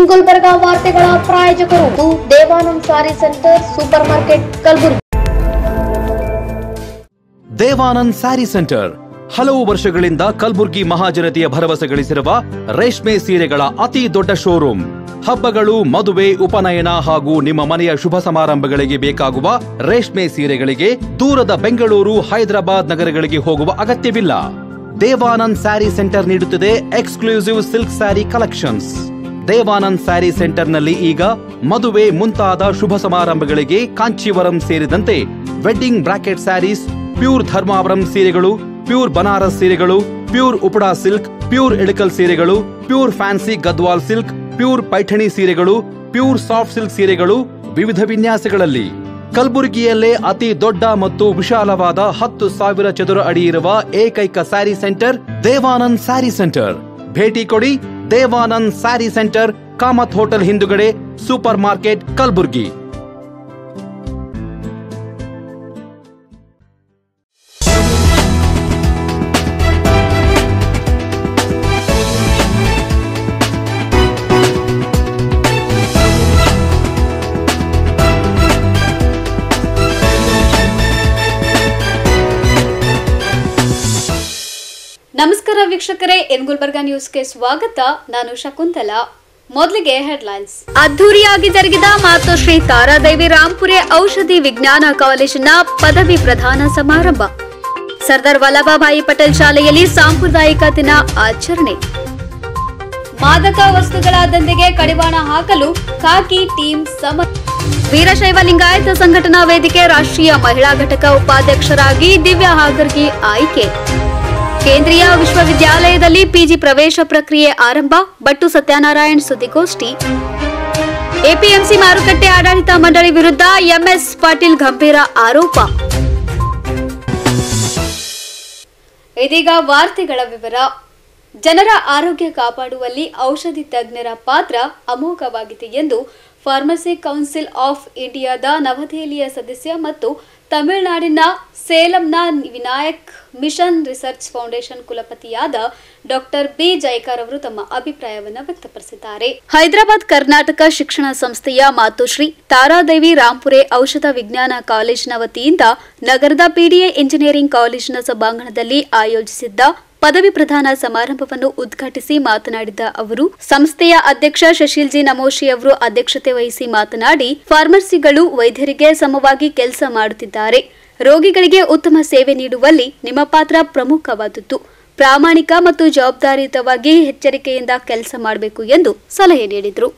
ಗುಲ್ಬರ್ಗಾ ವಾರ್ತೆಗಳ ಪ್ರಾಯೋಜಕರು ದೇವಾನಂದ್ ಸಾರಿ centre super market Kalaburagi. Devanand sari centre ಹಲವು ವರ್ಷಗಳಿಂದ ಕಲಬುರಗಿ ಮಹಾಜನತೆಯ ಭರವಸೆ ಗಳಿಸಿರುವ ರೇಷ್ಮೆ ಸೀರೆಗಳ ಅತಿ ದೊಡ್ಡ ಶೋರೂಮ್. ಹಬ್ಬಗಳು, ಮದುವೆ, ಉಪನಯನ ಹಾಗೂ ನಿಮ್ಮ ಮನೆಯ ಶುಭ ಸಮಾರಂಭಗಳಿಗೆ ಬೇಕಾಗುವ ರೇಷ್ಮೆ ಸೀರೆಗಳಿಗೆ ದೂರದ ಬೆಂಗಳೂರು, ಹೈದರಾಬಾದ್ ನಗರಗಳಿಗೆ ಹೋಗುವ ಅಗತ್ಯವಿಲ್ಲ. ದೇವಾನಂದ್ ಸ್ಯಾರಿ ಸೆಂಟರ್ ನೀಡುತ್ತಿದೆ exclusive silk sari collections. Devanand sari ಸೆಂಟರ್ನಲ್ಲಿ ಈಗ ಮದುವೆ ಮುಂತಾದ ಶುಭ ಸಮಾರಂಭಗಳಿಗೆ ಕಾಂಚೀವರಂ ಸೇರಿದಂತೆ wedding brocade saris, pure Dharmavaram ಸೀರೆಗಳು, ಪ್ಯೂರ್ ಬನಾರಸ್ ಸೀರೆಗಳು, pure Uppada silk, pure Ilkal ಸೀರೆಗಳು, pure fancy Gadwal silk, pure Paithani ಸೀರೆಗಳು, ಪ್ಯೂರ್ ಸಾಫ್ಟ್ ಸಿಲ್ಕ್ ಸೀರೆಗಳು ವಿವಿಧ ವಿನ್ಯಾಸಗಳಲ್ಲಿ. ಕಲಬುರಗಿಯಲ್ಲೇ ಅತಿ ದೊಡ್ಡ ಮತ್ತು ವಿಶಾಲವಾದ 10,000 ಚದುರ ಅಡಿ ಇರುವ ಏಕೈಕ ಸ್ಯಾರಿ ಸೆಂಟರ್ ದೇವಾನಂದ್ ಸ್ಯಾರಿ ಸೆಂಟರ್. ಭೇಟಿ ಕೊಡಿ. ದೇವಾನಂದ್ ಸ್ಯಾರಿ ಸೆಂಟರ್, ಕಾಮತ್ ಹೋಟೆಲ್ ಹಿಂದುಗಡೆ, ಸೂಪರ್ ಮಾರ್ಕೆಟ್, ಕಲಬುರಗಿ. ನಮಸ್ಕಾರ ವೀಕ್ಷಕರೇ, ಎನ್ ಗುಲ್ಬರ್ಗಾ ನ್ಯೂಸ್ಗೆ ಸ್ವಾಗತ. ನಾನು ಶಕುಂತಲಾ. ಮೊದಲಿಗೆ ಹೆಡ್ಲೈನ್ಸ್. ಅದ್ದೂರಿಯಾಗಿ ಜರುಗಿದ ಮಾತೋಶ್ರೀ ತಾರಾದೇವಿ ರಾಂಪುರೆ ಔಷಧಿ ವಿಜ್ಞಾನ ಕಾಲೇಜಿನ ಪದವಿ ಪ್ರದಾನ ಸಮಾರಂಭ. ಸರ್ದಾರ್ ವಲ್ಲಭಭಾಯಿ ಪಟೇಲ್ ಶಾಲೆಯಲ್ಲಿ ಸಾಂಪ್ರದಾಯಿಕ ದಿನ ಆಚರಣೆ. ಮಾದಕ ವಸ್ತುಗಳ ದಂಧೆಗೆ ಕಡಿವಾಣ ಹಾಕಲು ಖಾಕಿ ಟೀಮ್ ವೀರಶೈವ ಲಿಂಗಾಯತ ಸಂಘಟನಾ ವೇದಿಕೆ ರಾಷ್ಟ್ರೀಯ ಮಹಿಳಾ ಘಟಕ ಉಪಾಧ್ಯಕ್ಷರಾಗಿ ದಿವ್ಯಾ ಹಾಗರ್ಗಿ ಆಯ್ಕೆ. ಕೇಂದ್ರೀಯ ವಿಶ್ವವಿದ್ಯಾಲಯದಲ್ಲಿ ಪಿಜಿ ಪ್ರವೇಶ ಪ್ರಕ್ರಿಯೆ ಆರಂಭ. ಭಟ್ಟು ಸತ್ಯನಾರಾಯಣ್ ಸುದ್ದಿಗೋಷ್ಠಿ. ಎಪಿಎಂಸಿ ಮಾರುಕಟ್ಟೆ ಆಡಳಿತ ಮಂಡಳಿ ವಿರುದ್ಧ ಎಂಎಸ್ ಪಾಟೀಲ್ ಗಂಭೀರ ಆರೋಪ. ಇದೀಗ ವಾರ್ತೆಗಳ ವಿವರ. ಜನರ ಆರೋಗ್ಯ ಕಾಪಾಡುವಲ್ಲಿ ಔಷಧಿ ತಜ್ಞರ ಪಾತ್ರ ಅಮೋಘವಾಗಿದೆ ಎಂದು ಫಾರ್ಮಸಿ ಕೌನ್ಸಿಲ್ ಆಫ್ ಇಂಡಿಯಾದ ನವದೆಹಲಿಯ ಸದಸ್ಯ ಮತ್ತು ತಮಿಳುನಾಡಿನ ಸೇಲಂನ ವಿನಾಯಕ್ ಮಿಷನ್ ರಿಸರ್ಚ್ ಫೌಂಡೇಶನ್ ಕುಲಪತಿಯಾದ ಡಾಕ್ಟರ್ ಬಿ ಜೈಕಾರ್ ಅವರು ತಮ್ಮ ಅಭಿಪ್ರಾಯವನ್ನು ವ್ಯಕ್ತಪಡಿಸಿದ್ದಾರೆ. ಹೈದರಾಬಾದ್ ಕರ್ನಾಟಕ ಶಿಕ್ಷಣ ಸಂಸ್ಥೆಯ ಮಾತೋಶ್ರೀ ತಾರಾದೇವಿ ರಾಂಪುರೆ ಔಷಧ ವಿಜ್ಞಾನ ಕಾಲೇಜಿನ ವತಿಯಿಂದ ನಗರದ ಪಿಡಿಎ ಇಂಜಿನಿಯರಿಂಗ್ ಕಾಲೇಜಿನ ಸಭಾಂಗಣದಲ್ಲಿ ಆಯೋಜಿಸಿದ್ದ ಪದವಿ ಪ್ರದಾನ ಸಮಾರಂಭವನ್ನು ಉದ್ಘಾಟಿಸಿ ಮಾತನಾಡಿದ ಅವರು, ಸಂಸ್ಥೆಯ ಅಧ್ಯಕ್ಷ ಶಶೀಲ್ ಜಿ ನಮೋಶಿ ಅವರು ಅಧ್ಯಕ್ಷತೆ ವಹಿಸಿ ಮಾತನಾಡಿ, ಫಾರ್ಮಸಿಗಳು ವೈದ್ಯರಿಗೆ ಸಮವಾಗಿ ಕೆಲಸ ಮಾಡುತ್ತಿದ್ದಾರೆ. ರೋಗಿಗಳಿಗೆ ಉತ್ತಮ ಸೇವೆ ನೀಡುವಲ್ಲಿ ನಿಮ್ಮ ಪಾತ್ರ ಪ್ರಮುಖವಾದದ್ದು. ಪ್ರಾಮಾಣಿಕ ಮತ್ತು ಜವಾಬ್ದಾರಿಯುತವಾಗಿ ಎಚ್ಚರಿಕೆಯಿಂದ ಕೆಲಸ ಮಾಡಬೇಕು ಎಂದು ಸಲಹೆ ನೀಡಿದರು.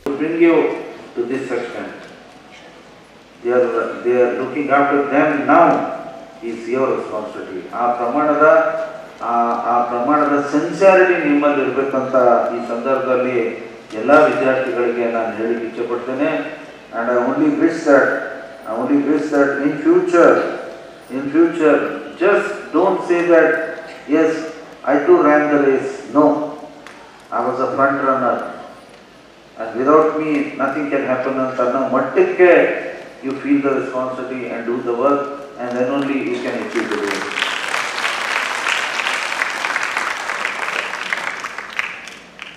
ಆ ಪ್ರಮಾಣದ ಸಿನ್ಸಿಯಾರಿಟಿ ನಿಮ್ಮಲ್ಲಿ ಇರಬೇಕಂತ ಈ ಸಂದರ್ಭದಲ್ಲಿ ಎಲ್ಲ ವಿದ್ಯಾರ್ಥಿಗಳಿಗೆ ನಾನು ಹೇಳಲಿಕ್ಕೆ ಇಚ್ಛೆಪಡ್ತೇನೆ. And I only wish that in future just don't say that as I too ran the race. No, I was a front runner and without me nothing can happen ಅಂತ ಅನ್ನೋ ಮಟ್ಟಕ್ಕೆ you feel the responsibility and do the work and then only you can achieve the goal.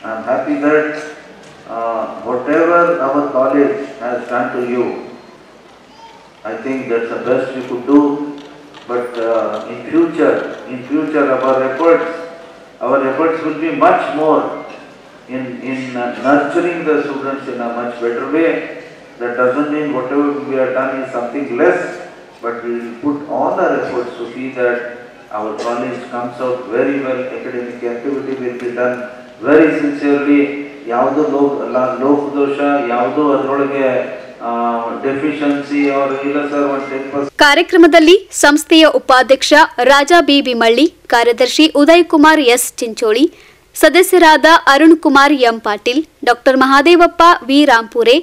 I am happy that whatever our college has done to you, I think that's the best we could do. But in future, our efforts will be much more in nurturing the students in a much better way. That doesn't mean whatever we have done is something less, but we will put all our efforts to see that our college comes out very well. Academic activity will be done very sincerely. ಯಾವುದೋ ಲೋಪದೋಷ, ಯಾವುದೋ ಅದರೊಳಗೆ deficiency ಅವರು ಇಲ್ಲ sir. 10%. ಕಾರ್ಯಕ್ರಮದಲ್ಲಿ ಸಂಸ್ಥೆಯ ಉಪಾಧ್ಯಕ್ಷ Raja B ಬಿಮಳ್ಳಿ, ಕಾರ್ಯದರ್ಶಿ Uday Kumar S Chincholi, ಸದಸ್ಯರಾದ Arun Kumar M Patil, doctor Mahadevappa V Rampure,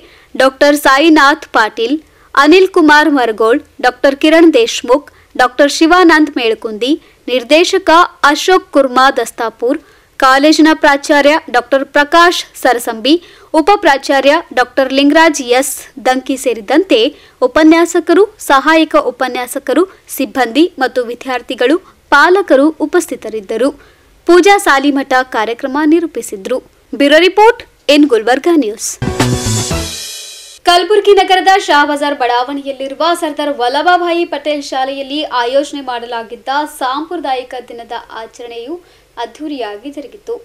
doctor Sainath Patil, Anil Kumar Maragol, doctor Kiran Deshmukh, doctor Shivanand Melkundi, ನಿರ್ದೇಶಕ ಅಶೋಕ್ ಕುರ್ಮಾ ದಸ್ತಾಪುರ್, ಕಾಲೇಜಿನ ಪ್ರಾಚಾರ್ಯ ಡಾಕ್ಟರ್ ಪ್ರಕಾಶ್ ಸರಸಂಬಿ, ಉಪ ಪ್ರಾಚಾರ್ಯ ಡಾಕ್ಟರ್ ಲಿಂಗರಾಜ್ ಎಸ್ ದಂಕಿ ಸೇರಿದಂತೆ ಉಪನ್ಯಾಸಕರು, ಸಹಾಯಕ ಉಪನ್ಯಾಸಕರು, ಸಿಬ್ಬಂದಿ ಮತ್ತು ವಿದ್ಯಾರ್ಥಿಗಳು, ಪಾಲಕರು ಉಪಸ್ಥಿತರಿದ್ದರು. ಪೂಜಾ ಸಾಲಿಮಠ ಕಾರ್ಯಕ್ರಮ ನಿರೂಪಿಸಿದ್ರು. Bureau report in Gulbarga news. Kalaburagi ನಗರದ ಶಾಬಜಾರ್ ಬಡಾವಣೆಯಲ್ಲಿರುವ ಸರ್ದಾರ್ ವಲ್ಲಭಭಾಯಿ ಪಟೇಲ್ ಶಾಲೆಯಲ್ಲಿ ಆಯೋಜನೆ ಮಾಡಲಾಗಿದ್ದ ಸಾಂಪ್ರದಾಯಿಕ ದಿನದ ಆಚರಣೆಯು ಅದ್ದೂರಿಯಾಗಿ ಜರುಗಿತು.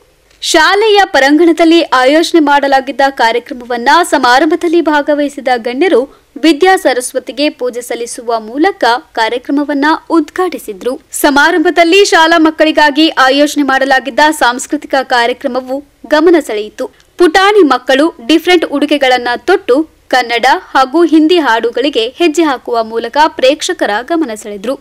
ಶಾಲೆಯ ಪರಂಗಣದಲ್ಲಿ ಆಯೋಜನೆ ಮಾಡಲಾಗಿದ್ದ ಕಾರ್ಯಕ್ರಮವನ್ನ ಸಮಾರಂಭದಲ್ಲಿ ಭಾಗವಹಿಸಿದ ಗಣ್ಯರು ವಿದ್ಯಾ ಸರಸ್ವತಿಗೆ ಪೂಜೆ ಸಲ್ಲಿಸುವ ಮೂಲಕ ಕಾರ್ಯಕ್ರಮವನ್ನ ಉದ್ಘಾಟಿಸಿದ್ರು. ಸಮಾರಂಭದಲ್ಲಿ ಶಾಲಾ ಮಕ್ಕಳಿಗಾಗಿ ಆಯೋಜನೆ ಮಾಡಲಾಗಿದ್ದ ಸಾಂಸ್ಕೃತಿಕ ಕಾರ್ಯಕ್ರಮವು ಗಮನ ಸೆಳೆಯಿತು. ಪುಟಾಣಿ ಮಕ್ಕಳು ಡಿಫರೆಂಟ್ ಉಡುಗೆಗಳನ್ನ ತೊಟ್ಟು ಕನ್ನಡ ಹಾಗೂ ಹಿಂದಿ ಹಾಡುಗಳಿಗೆ ಹೆಜ್ಜೆ ಹಾಕುವ ಮೂಲಕ ಪ್ರೇಕ್ಷಕರ ಗಮನ ಸೆಳೆದ್ರು.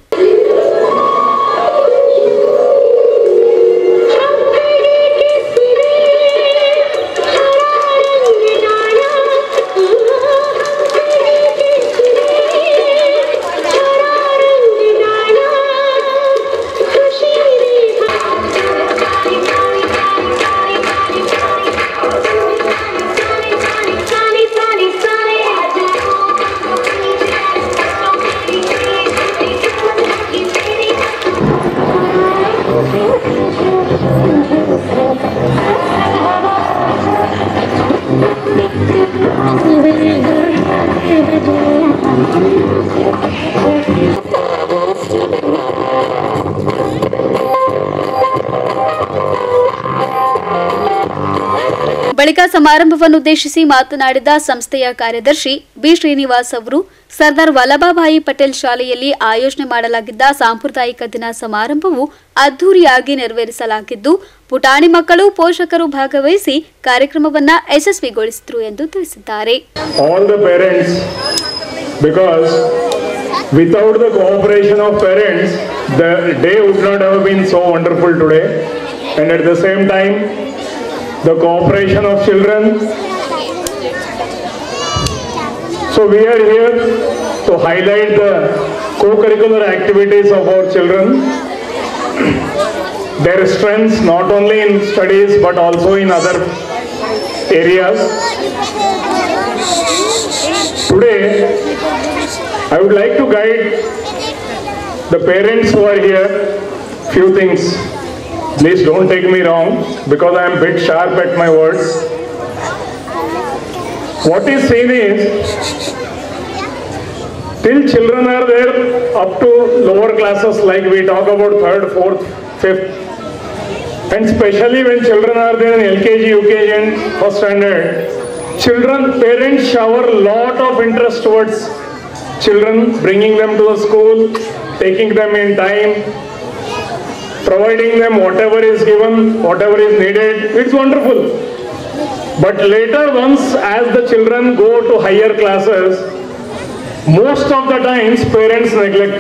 ಬಳಿಕ ಸಮಾರಂಭವನ್ನುದ್ದೇಶಿಸಿ ಮಾತನಾಡಿದ ಸಂಸ್ಥೆಯ ಕಾರ್ಯದರ್ಶಿ ಬಿ ಶ್ರೀನಿವಾಸ್ ಅವರು, ಸರ್ದಾರ್ ವಲ್ಲಭಭಾಯಿ ಪಟೇಲ್ ಶಾಲೆಯಲ್ಲಿ ಆಯೋಜನೆ ಮಾಡಲಾಗಿದ್ದ ಸಾಂಪ್ರದಾಯಿಕ ದಿನ ಸಮಾರಂಭವು ಅದ್ದೂರಿಯಾಗಿ ನೆರವೇರಿಸಲಾಗಿದ್ದು, ಪುಟಾಣಿ ಮಕ್ಕಳು ಪೋಷಕರು ಭಾಗವಹಿಸಿ ಕಾರ್ಯಕ್ರಮವನ್ನ ಯಶಸ್ವಿಗೊಳಿಸಿದರು ಎಂದು ತಿಳಿಸಿದ್ದಾರೆ. Without the cooperation of parents, the day would not have been so wonderful today. And at the same time, the cooperation of children. So we are here to highlight the co-curricular activities of our children. Their strengths not only in studies but also in other areas. Today, I would like to guide the parents who are here few things. Please don't take me wrong because I am a bit sharp at my words. What is seen is, till children are there up to lower classes, like we talk about 3rd, 4th, 5th, and especially when children are there in LKG, UKG and 1st standard, parents shower lot of interest towards children, bringing them to the school, taking them in time, providing them whatever is given, whatever is needed. It's wonderful. But later, once as the children go to higher classes, most of the times parents neglect.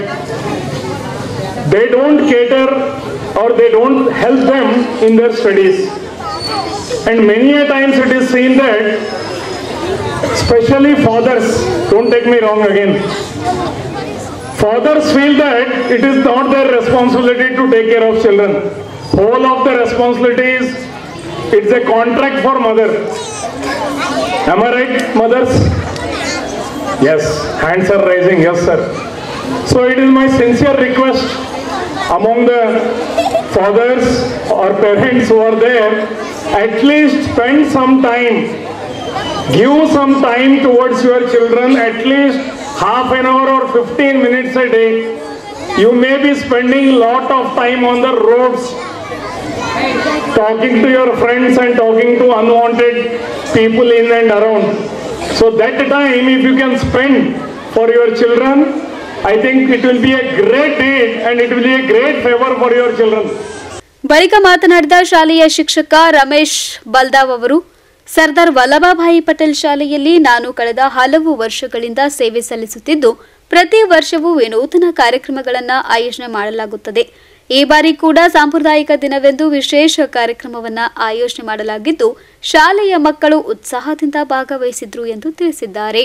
They don't cater or they don't help them in their studies. And many a times it is seen that, especially fathers, don't take me wrong again, fathers feel that it is not their responsibility to take care of children. Whole of the responsibilities, it's a contract for mother. Am I right, mothers? Yes, hands are rising, yes sir. So it is my sincere request among the fathers or parents who are there, at least spend some time, give some time towards your children, at least half an hour or 15 minutes a day. You may be spending lot of time on the roads, talking to your friends and talking to unwanted people in and around. So that time, if you can spend for your children, I think it will be a great deed and it will be a great favor for your children. ಬಳಿಕ ಮಾತನಾಡಿದ ಶಾಲೆಯ ಶಿಕ್ಷಕ ರಮೇಶ್ ಬಲ್ದಾವ್ ಅವರು, ಸರ್ದಾರ್ ವಲ್ಲಭಭಾಯಿ ಪಟೇಲ್ ಶಾಲೆಯಲ್ಲಿ ನಾನು ಕಳೆದ ಹಲವು ವರ್ಷಗಳಿಂದ ಸೇವೆ ಸಲ್ಲಿಸುತ್ತಿದ್ದು, ಪ್ರತಿ ವರ್ಷವೂ ವಿನೂತನ ಕಾರ್ಯಕ್ರಮಗಳನ್ನು ಆಯೋಜನೆ ಮಾಡಲಾಗುತ್ತದೆ. ಈ ಬಾರಿ ಕೂಡ ಸಾಂಪ್ರದಾಯಿಕ ದಿನವೆಂದು ವಿಶೇಷ ಕಾರ್ಯಕ್ರಮವನ್ನು ಆಯೋಜನೆ ಮಾಡಲಾಗಿದ್ದು, ಶಾಲೆಯ ಮಕ್ಕಳು ಉತ್ಸಾಹದಿಂದ ಭಾಗವಹಿಸಿದ್ರು ಎಂದು ತಿಳಿಸಿದ್ದಾರೆ.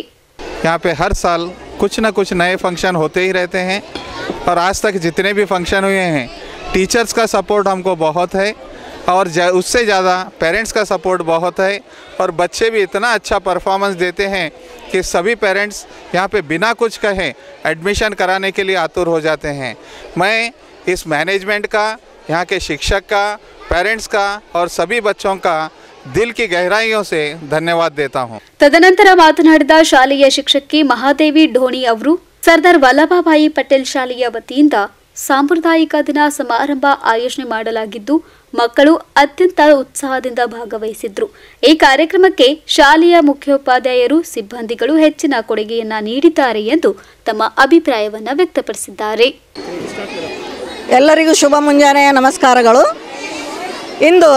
यहाँ पे हर साल कुछ न कुछ नए फंक्शन होते ही रहते हैं और आज तक जितने भी फंक्शन हुए हैं, टीचर्स का सपोर्ट हमको बहुत है और उससे ज़्यादा पेरेंट्स का सपोर्ट बहुत है और बच्चे भी इतना अच्छा परफॉर्मेंस देते हैं कि सभी पेरेंट्स यहाँ पे बिना कुछ कहे एडमिशन कराने के लिए आतुर हो जाते हैं। मैं इस मैनेजमेंट का, यहाँ के शिक्षक का, पेरेंट्स का और सभी बच्चों का दिल की गहराइयों से धन्यवाद देता हूँ। ತದನಂತರ ಮಾತನಾಡಿದ ಶಾಲೆಯ ಶಿಕ್ಷಕಿ ಮಹಾದೇವಿ ಢೋಣಿ ಅವರು ಸರ್ದಾರ್ ವಲ್ಲಭಭಾಯಿ ಪಟೇಲ್ ಶಾಲೆಯ ವತಿಯಿಂದ ಸಾಂಪ್ರದಾಯಿಕ ದಿನ ಸಮಾರಂಭ ಆಯೋಜನೆ ಮಾಡಲಾಗಿದ್ದು ಮಕ್ಕಳು ಅತ್ಯಂತ ಉತ್ಸಾಹದಿಂದ ಭಾಗವಹಿಸಿದ್ರು. ಈ ಕಾರ್ಯಕ್ರಮಕ್ಕೆ ಶಾಲೆಯ ಮುಖ್ಯೋಪಾಧ್ಯಾಯರು ಸಿಬ್ಬಂದಿಗಳು ಹೆಚ್ಚಿನ ಕೊಡುಗೆಯನ್ನ ನೀಡಿದ್ದಾರೆ ಎಂದು ತಮ್ಮ ಅಭಿಪ್ರಾಯವನ್ನ ವ್ಯಕ್ತಪಡಿಸಿದ್ದಾರೆ. ಎಲ್ಲರಿಗೂ ಶುಭ ಮುಂಜಾನೆಯ ನಮಸ್ಕಾರಗಳು. ಇಂದು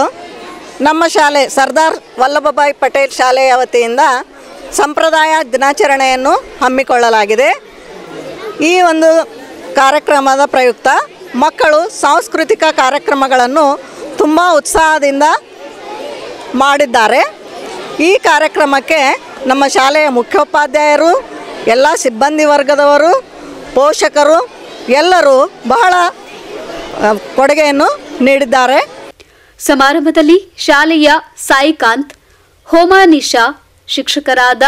ನಮ್ಮ ಶಾಲೆ ಸರ್ದಾರ್ ವಲ್ಲಭಭಾಯಿ ಪಟೇಲ್ ಶಾಲೆಯ ವತಿಯಿಂದ ಸಂಪ್ರದಾಯ ದಿನಾಚರಣೆಯನ್ನು ಹಮ್ಮಿಕೊಳ್ಳಲಾಗಿದೆ. ಈ ಒಂದು ಕಾರ್ಯಕ್ರಮದ ಪ್ರಯುಕ್ತ ಮಕ್ಕಳು ಸಾಂಸ್ಕೃತಿಕ ಕಾರ್ಯಕ್ರಮಗಳನ್ನು ತುಂಬ ಉತ್ಸಾಹದಿಂದ ಮಾಡಿದ್ದಾರೆ. ಈ ಕಾರ್ಯಕ್ರಮಕ್ಕೆ ನಮ್ಮ ಶಾಲೆಯ ಮುಖ್ಯೋಪಾಧ್ಯಾಯರು, ಎಲ್ಲ ಸಿಬ್ಬಂದಿ ವರ್ಗದವರು, ಪೋಷಕರು ಎಲ್ಲರೂ ಬಹಳ ಕೊಡುಗೆಯನ್ನು ನೀಡಿದ್ದಾರೆ. ಸಮಾರಂಭದಲ್ಲಿ ಶಾಲೆಯ ಸಾಯಿಕಾಂತ್, ಹೋಮಾನಿಶಾ, ಶಿಕ್ಷಕರಾದ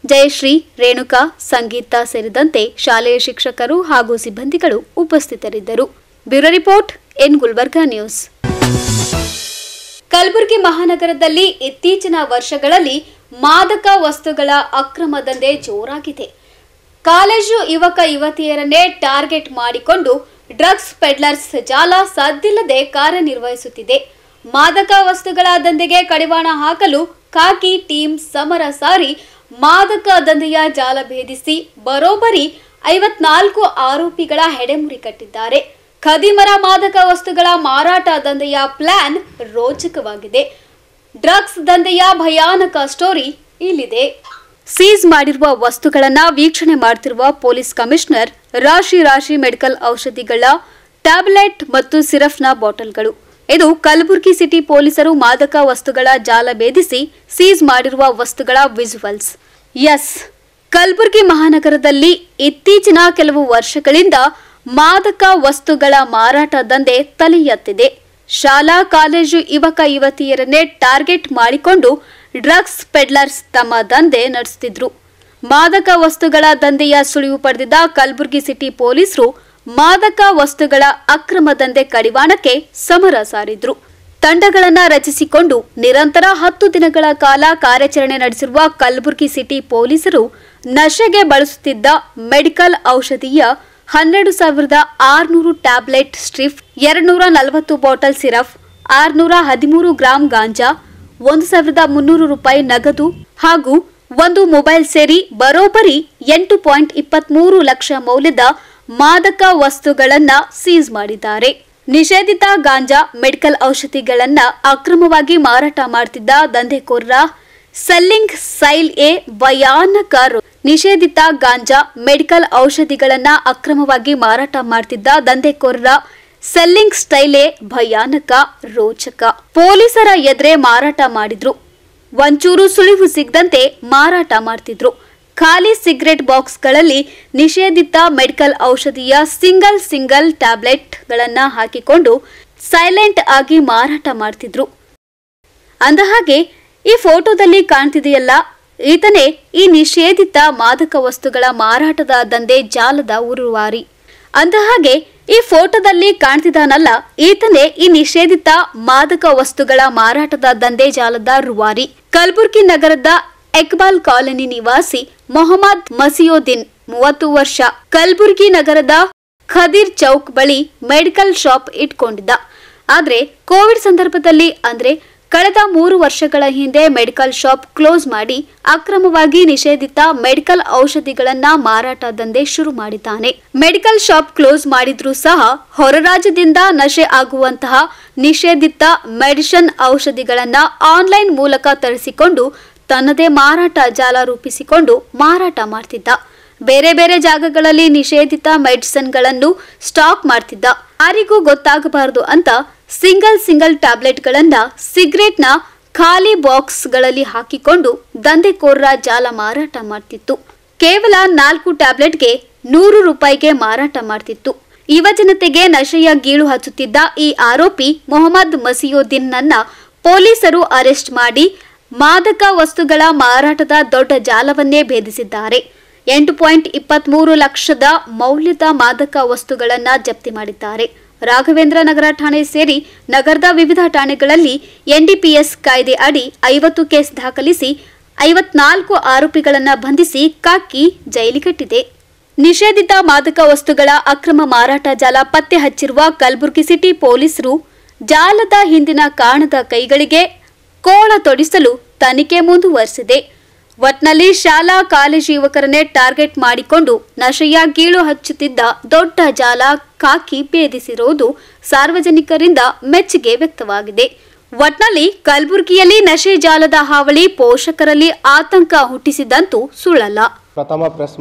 ಜಯಶ್ರೀ, ರೇಣುಕಾ, ಸಂಗೀತ ಸೇರಿದಂತೆ ಶಾಲೆಯ ಶಿಕ್ಷಕರು ಹಾಗೂ ಸಿಬ್ಬಂದಿಗಳು ಉಪಸ್ಥಿತರಿದ್ದರು. Bureau report in Gulbarga news. Kalaburagi ಮಹಾನಗರದಲ್ಲಿ ಇತ್ತೀಚಿನ ವರ್ಷಗಳಲ್ಲಿ ಮಾದಕ ವಸ್ತುಗಳ ಅಕ್ರಮ ದಂಧೆ ಜೋರಾಗಿದೆ. ಕಾಲೇಜು ಯುವಕ ಯುವತಿಯರನ್ನೇ ಟಾರ್ಗೆಟ್ ಮಾಡಿಕೊಂಡು ಡ್ರಗ್ಸ್ ಪೆಡ್ಲರ್ಸ್ ಜಾಲ ಸದ್ದಿಲ್ಲದೆ ಕಾರ್ಯನಿರ್ವಹಿಸುತ್ತಿದೆ. ಮಾದಕ ವಸ್ತುಗಳ ದಂಧೆಗೆ ಕಡಿವಾಣ ಹಾಕಲು ಖಾಕಿ ಟೀಮ್ ಸಮರ ಸಾರಿ ಮಾದಕ ದಂಧೆಯ ಜಾಲ ಭೇದಿಸಿ ಬರೋಬ್ಬರಿ 54 ಆರೋಪಿಗಳ ಹೆಡೆಮುರಿ ಕಟ್ಟಿದ್ದಾರೆ. ಖದೀಮರ ಮಾದಕ ವಸ್ತುಗಳ ಮಾರಾಟ ದಂಧೆಯ ಪ್ಲಾನ್ ರೋಚಕವಾಗಿದೆ. ಡ್ರಗ್ಸ್ ದಂಧೆಯ ಭಯಾನಕ ಸ್ಟೋರಿ ಇಲ್ಲಿದೆ. ಸೀಸ್ ಮಾಡಿರುವ ವಸ್ತುಗಳನ್ನು ವೀಕ್ಷಣೆ ಮಾಡುತ್ತಿರುವ ಪೊಲೀಸ್ ಕಮಿಷನರ್ ರಾಶಿ ಮೆಡಿಕಲ್ ಔಷಧಿಗಳ ಟ್ಯಾಬ್ಲೆಟ್ ಮತ್ತು ಸಿರಫ್ನ ಬಾಟಲ್ಗಳು. ಇದು ಕಲಬುರಗಿ ಸಿಟಿ ಪೊಲೀಸರು ಮಾದಕ ವಸ್ತುಗಳ ಜಾಲ ಭೇದಿಸಿ ಸೀಸ್ ಮಾಡಿರುವ ವಸ್ತುಗಳ ವಿಜುವಲ್ಸ್. ಎಸ್, ಕಲಬುರಗಿ ಮಹಾನಗರದಲ್ಲಿ ಇತ್ತೀಚಿನ ಕೆಲವು ವರ್ಷಗಳಿಂದ ಮಾದಕ ವಸ್ತುಗಳ ಮಾರಾಟ ದಂಧೆ ತಲೆ ಎತ್ತಿದೆ. ಶಾಲಾ ಕಾಲೇಜು ಯುವಕ ಯುವತಿಯರನ್ನೇ ಟಾರ್ಗೆಟ್ ಮಾಡಿಕೊಂಡು ಡ್ರಗ್ಸ್ ಪೆಡ್ಲರ್ಸ್ ತಮ್ಮ ದಂಧೆ ನಡೆಸುತ್ತಿದ್ರು. ಮಾದಕ ವಸ್ತುಗಳ ದಂಧೆಯ ಸುಳಿವು ಪಡೆದಿದ್ದ ಕಲಬುರಗಿ ಸಿಟಿ ಪೊಲೀಸರು ಮಾದಕ ವಸ್ತುಗಳ ಅಕ್ರಮ ದಂಧೆ ಕಡಿವಾಣಕ್ಕೆ ಸಮರ ಸಾರಿದ್ರು. ತಂಡಗಳನ್ನು ರಚಿಸಿಕೊಂಡು ನಿರಂತರ 10 ದಿನಗಳ ಕಾಲ ಕಾರ್ಯಾಚರಣೆ ನಡೆಸಿರುವ ಕಲಬುರಗಿ ಸಿಟಿ ಪೊಲೀಸರು ನಶೆಗೆ ಬಳಸುತ್ತಿದ್ದ ಮೆಡಿಕಲ್ ಔಷಧಿಯ 12,600 ಟ್ಯಾಬ್ಲೆಟ್ ಸ್ಟ್ರಿಫ್, 240 ಬಾಟಲ್ ಸಿರಫ್, 613 ಗ್ರಾಂ ಗಾಂಜಾ, 1,300 ರೂಪಾಯಿ ನಗದು ಹಾಗೂ ಒಂದು ಮೊಬೈಲ್ ಸೇರಿ ಬರೋಬ್ಬರಿ 8.23 ಲಕ್ಷ ಮೌಲ್ಯದ ಮಾದಕ ವಸ್ತುಗಳನ್ನ ಸೀಸ್ ಮಾಡಿದ್ದಾರೆ. ನಿಷೇಧಿತ ಗಾಂಜಾ, ಮೆಡಿಕಲ್ ಔಷಧಿಗಳನ್ನ ಅಕ್ರಮವಾಗಿ ಮಾರಾಟ ಮಾಡುತ್ತಿದ್ದ ದಂಧೆಕೋರರ ಸೆಲ್ಲಿಂಗ್ ಸೈಲ್ ಎ ಭಯಾನಕ. ನಿಷೇಧಿತ ಗಾಂಜಾ, ಮೆಡಿಕಲ್ ಔಷಧಿಗಳನ್ನ ಅಕ್ರಮವಾಗಿ ಮಾರಾಟ ಮಾಡುತ್ತಿದ್ದ ದಂಧೆಕೋರರ ಸೆಲ್ಲಿಂಗ್ ಸ್ಟೈಲ್ ಎ ಭಯಾನಕ, ರೋಚಕ. ಪೊಲೀಸರ ಎದುರೇ ಮಾರಾಟ ಮಾಡಿದ್ರು. ಒಂಚೂರು ಸುಳಿವು ಸಿಗದಂತೆ ಮಾರಾಟ ಮಾಡ್ತಿದ್ರು. ಖಾಲಿ ಸಿಗರೆಟ್ ಬಾಕ್ಸ್ಗಳಲ್ಲಿ ನಿಷೇಧಿತ ಮೆಡಿಕಲ್ ಔಷಧಿಯ ಸಿಂಗಲ್ ಟ್ಯಾಬ್ಲೆಟ್ಗಳನ್ನು ಹಾಕಿಕೊಂಡು ಸೈಲೆಂಟ್ ಆಗಿ ಮಾರಾಟ ಮಾಡ್ತಿದ್ರು. ಅಂದಹಾಗೆ ಈ ಫೋಟೋದಲ್ಲಿ ಕಾಣ್ತಿದೆಯಲ್ಲ, ಈತನೇ ಈ ನಿಷೇಧಿತ ಮಾದಕ ವಸ್ತುಗಳ ಮಾರಾಟದ ದಂಧೆ ಜಾಲದ ಉರುವಾರಿ. ಅಂದಹಾಗೆ ಈ ಫೋಟೋದಲ್ಲಿ ಕಾಣ್ತಿದ್ದಾನಲ್ಲ, ಈತನೇ ಈ ನಿಷೇಧಿತ ಮಾದಕ ವಸ್ತುಗಳ ಮಾರಾಟದ ದಂಧೆ ಜಾಲದ ರೂವಾರಿ. ಕಲಬುರಗಿ ನಗರದ ಎಕ್ಬಾಲ್ ಕಾಲೋನಿ ನಿವಾಸಿ ಮೊಹಮ್ಮದ್ ಮಸಿಯುದ್ದೀನ್ 30 ವರ್ಷ ಕಲಬುರಗಿ ನಗರದ ಖದೀರ್ ಚೌಕ್ ಬಳಿ ಮೆಡಿಕಲ್ ಶಾಪ್ ಇಟ್ಕೊಂಡಿದ್ದ. ಆದ್ರೆ ಕೋವಿಡ್ ಸಂದರ್ಭದಲ್ಲಿ ಅಂದ್ರೆ ಕಳೆದ 3 ವರ್ಷಗಳ ಹಿಂದೆ ಮೆಡಿಕಲ್ ಶಾಪ್ ಕ್ಲೋಸ್ ಮಾಡಿ ಅಕ್ರಮವಾಗಿ ನಿಷೇಧಿತ ಮೆಡಿಕಲ್ ಔಷಧಿಗಳನ್ನ ಮಾರಾಟ ದಂಧೆ ಶುರು ಮಾಡಿದ್ದಾನೆ. ಮೆಡಿಕಲ್ ಶಾಪ್ ಕ್ಲೋಸ್ ಮಾಡಿದ್ರೂ ಸಹ ಹೊರ ರಾಜ್ಯದಿಂದ ನಶೆ ಆಗುವಂತಹ ನಿಷೇಧಿತ ಮೆಡಿಸಿನ್ ಔಷಧಿಗಳನ್ನ ಆನ್ಲೈನ್ ಮೂಲಕ ತರಿಸಿಕೊಂಡು ತನ್ನದೇ ಮಾರಾಟ ಜಾಲ ರೂಪಿಸಿಕೊಂಡು ಮಾರಾಟ ಮಾಡ್ತಿದ್ದ. ಬೇರೆ ಬೇರೆ ಜಾಗಗಳಲ್ಲಿ ನಿಷೇಧಿತ ಮೆಡಿಸಿನ್ಗಳನ್ನು ಸ್ಟಾಕ್ ಮಾಡ್ತಿದ್ದ. ಯಾರಿಗೂ ಗೊತ್ತಾಗಬಾರದು ಅಂತ ಸಿಂಗಲ್ ಟ್ಯಾಬ್ಲೆಟ್ಗಳನ್ನ ಸಿಗರೆಟ್ನ ಖಾಲಿ ಬಾಕ್ಸ್ಗಳಲ್ಲಿ ಹಾಕಿಕೊಂಡು ದಂಧೆಕೋರರ ಜಾಲ ಮಾರಾಟ ಮಾಡ್ತಿತ್ತು. ಕೇವಲ 4 ಟ್ಯಾಬ್ಲೆಟ್ಗೆ 100 ರೂಪಾಯಿಗೆ ಮಾರಾಟ ಮಾಡ್ತಿತ್ತು. ಯುವ ಜನತೆಗೆ ನಶೆಯ ಗೀಳು ಹಚ್ಚುತ್ತಿದ್ದ ಈ ಆರೋಪಿ ಮೊಹಮ್ಮದ್ ಮಸಿಯುದ್ದೀನ್ನನ್ನ ಪೊಲೀಸರು ಅರೆಸ್ಟ್ ಮಾಡಿ ಮಾದಕ ವಸ್ತುಗಳ ಮಾರಾಟದ ದೊಡ್ಡ ಜಾಲವನ್ನೇ ಭೇದಿಸಿದ್ದಾರೆ. 8.23 ಲಕ್ಷದ ಮೌಲ್ಯದ ಮಾದಕ ವಸ್ತುಗಳನ್ನ ಜಪ್ತಿ ಮಾಡಿದ್ದಾರೆ. ರಾಘವೇಂದ್ರ ನಗರ ಠಾಣೆ ಸೇರಿ ನಗರದ ವಿವಿಧ ಠಾಣೆಗಳಲ್ಲಿ ಎನ್ಡಿಪಿಎಸ್ ಕಾಯ್ದೆ ಅಡಿ 50 ಕೇಸ್ ದಾಖಲಿಸಿ 54 ಆರೋಪಿಗಳನ್ನು ಬಂಧಿಸಿ ಕಾಕಿ ಜೈಲಿಗಟ್ಟಿದೆ. ನಿಷೇಧಿತ ಮಾದಕ ವಸ್ತುಗಳ ಅಕ್ರಮ ಮಾರಾಟ ಜಾಲ ಪತ್ತೆ ಹಚ್ಚಿರುವ ಕಲಬುರಗಿ ಸಿಟಿ ಪೊಲೀಸರು ಜಾಲದ ಹಿಂದಿನ ಕಾಣದ ಕೈಗಳಿಗೆ ಕೋಳ ತೊಡಿಸಲು ತನಿಖೆ ಮುಂದುವರೆಸಿದೆ. ಒಟ್ನಲ್ಲಿ ಶಾಲಾ ಕಾಲೇಜು ಯುವಕರನ್ನೇ ಟಾರ್ಗೆಟ್ ಮಾಡಿಕೊಂಡು ನಶೆಯ ಗೀಳು ಹಚ್ಚುತ್ತಿದ್ದ ದೊಡ್ಡ ಜಾಲ ಕಾಕಿ ಭೇದಿಸಿರುವುದು ಸಾರ್ವಜನಿಕರಿಂದ ಮೆಚ್ಚುಗೆ ವ್ಯಕ್ತವಾಗಿದೆ. ಒಟ್ನಲ್ಲಿ ಕಲಬುರಗಿಯಲ್ಲಿ ನಶೆ ಜಾಲದ ಹಾವಳಿ ಪೋಷಕರಲ್ಲಿ ಆತಂಕ ಹುಟ್ಟಿಸಿದಂತೂ ಸುಳ್ಳಲ್ಲ. ಪ್ರಥಮ ಪ್ರೆಸ್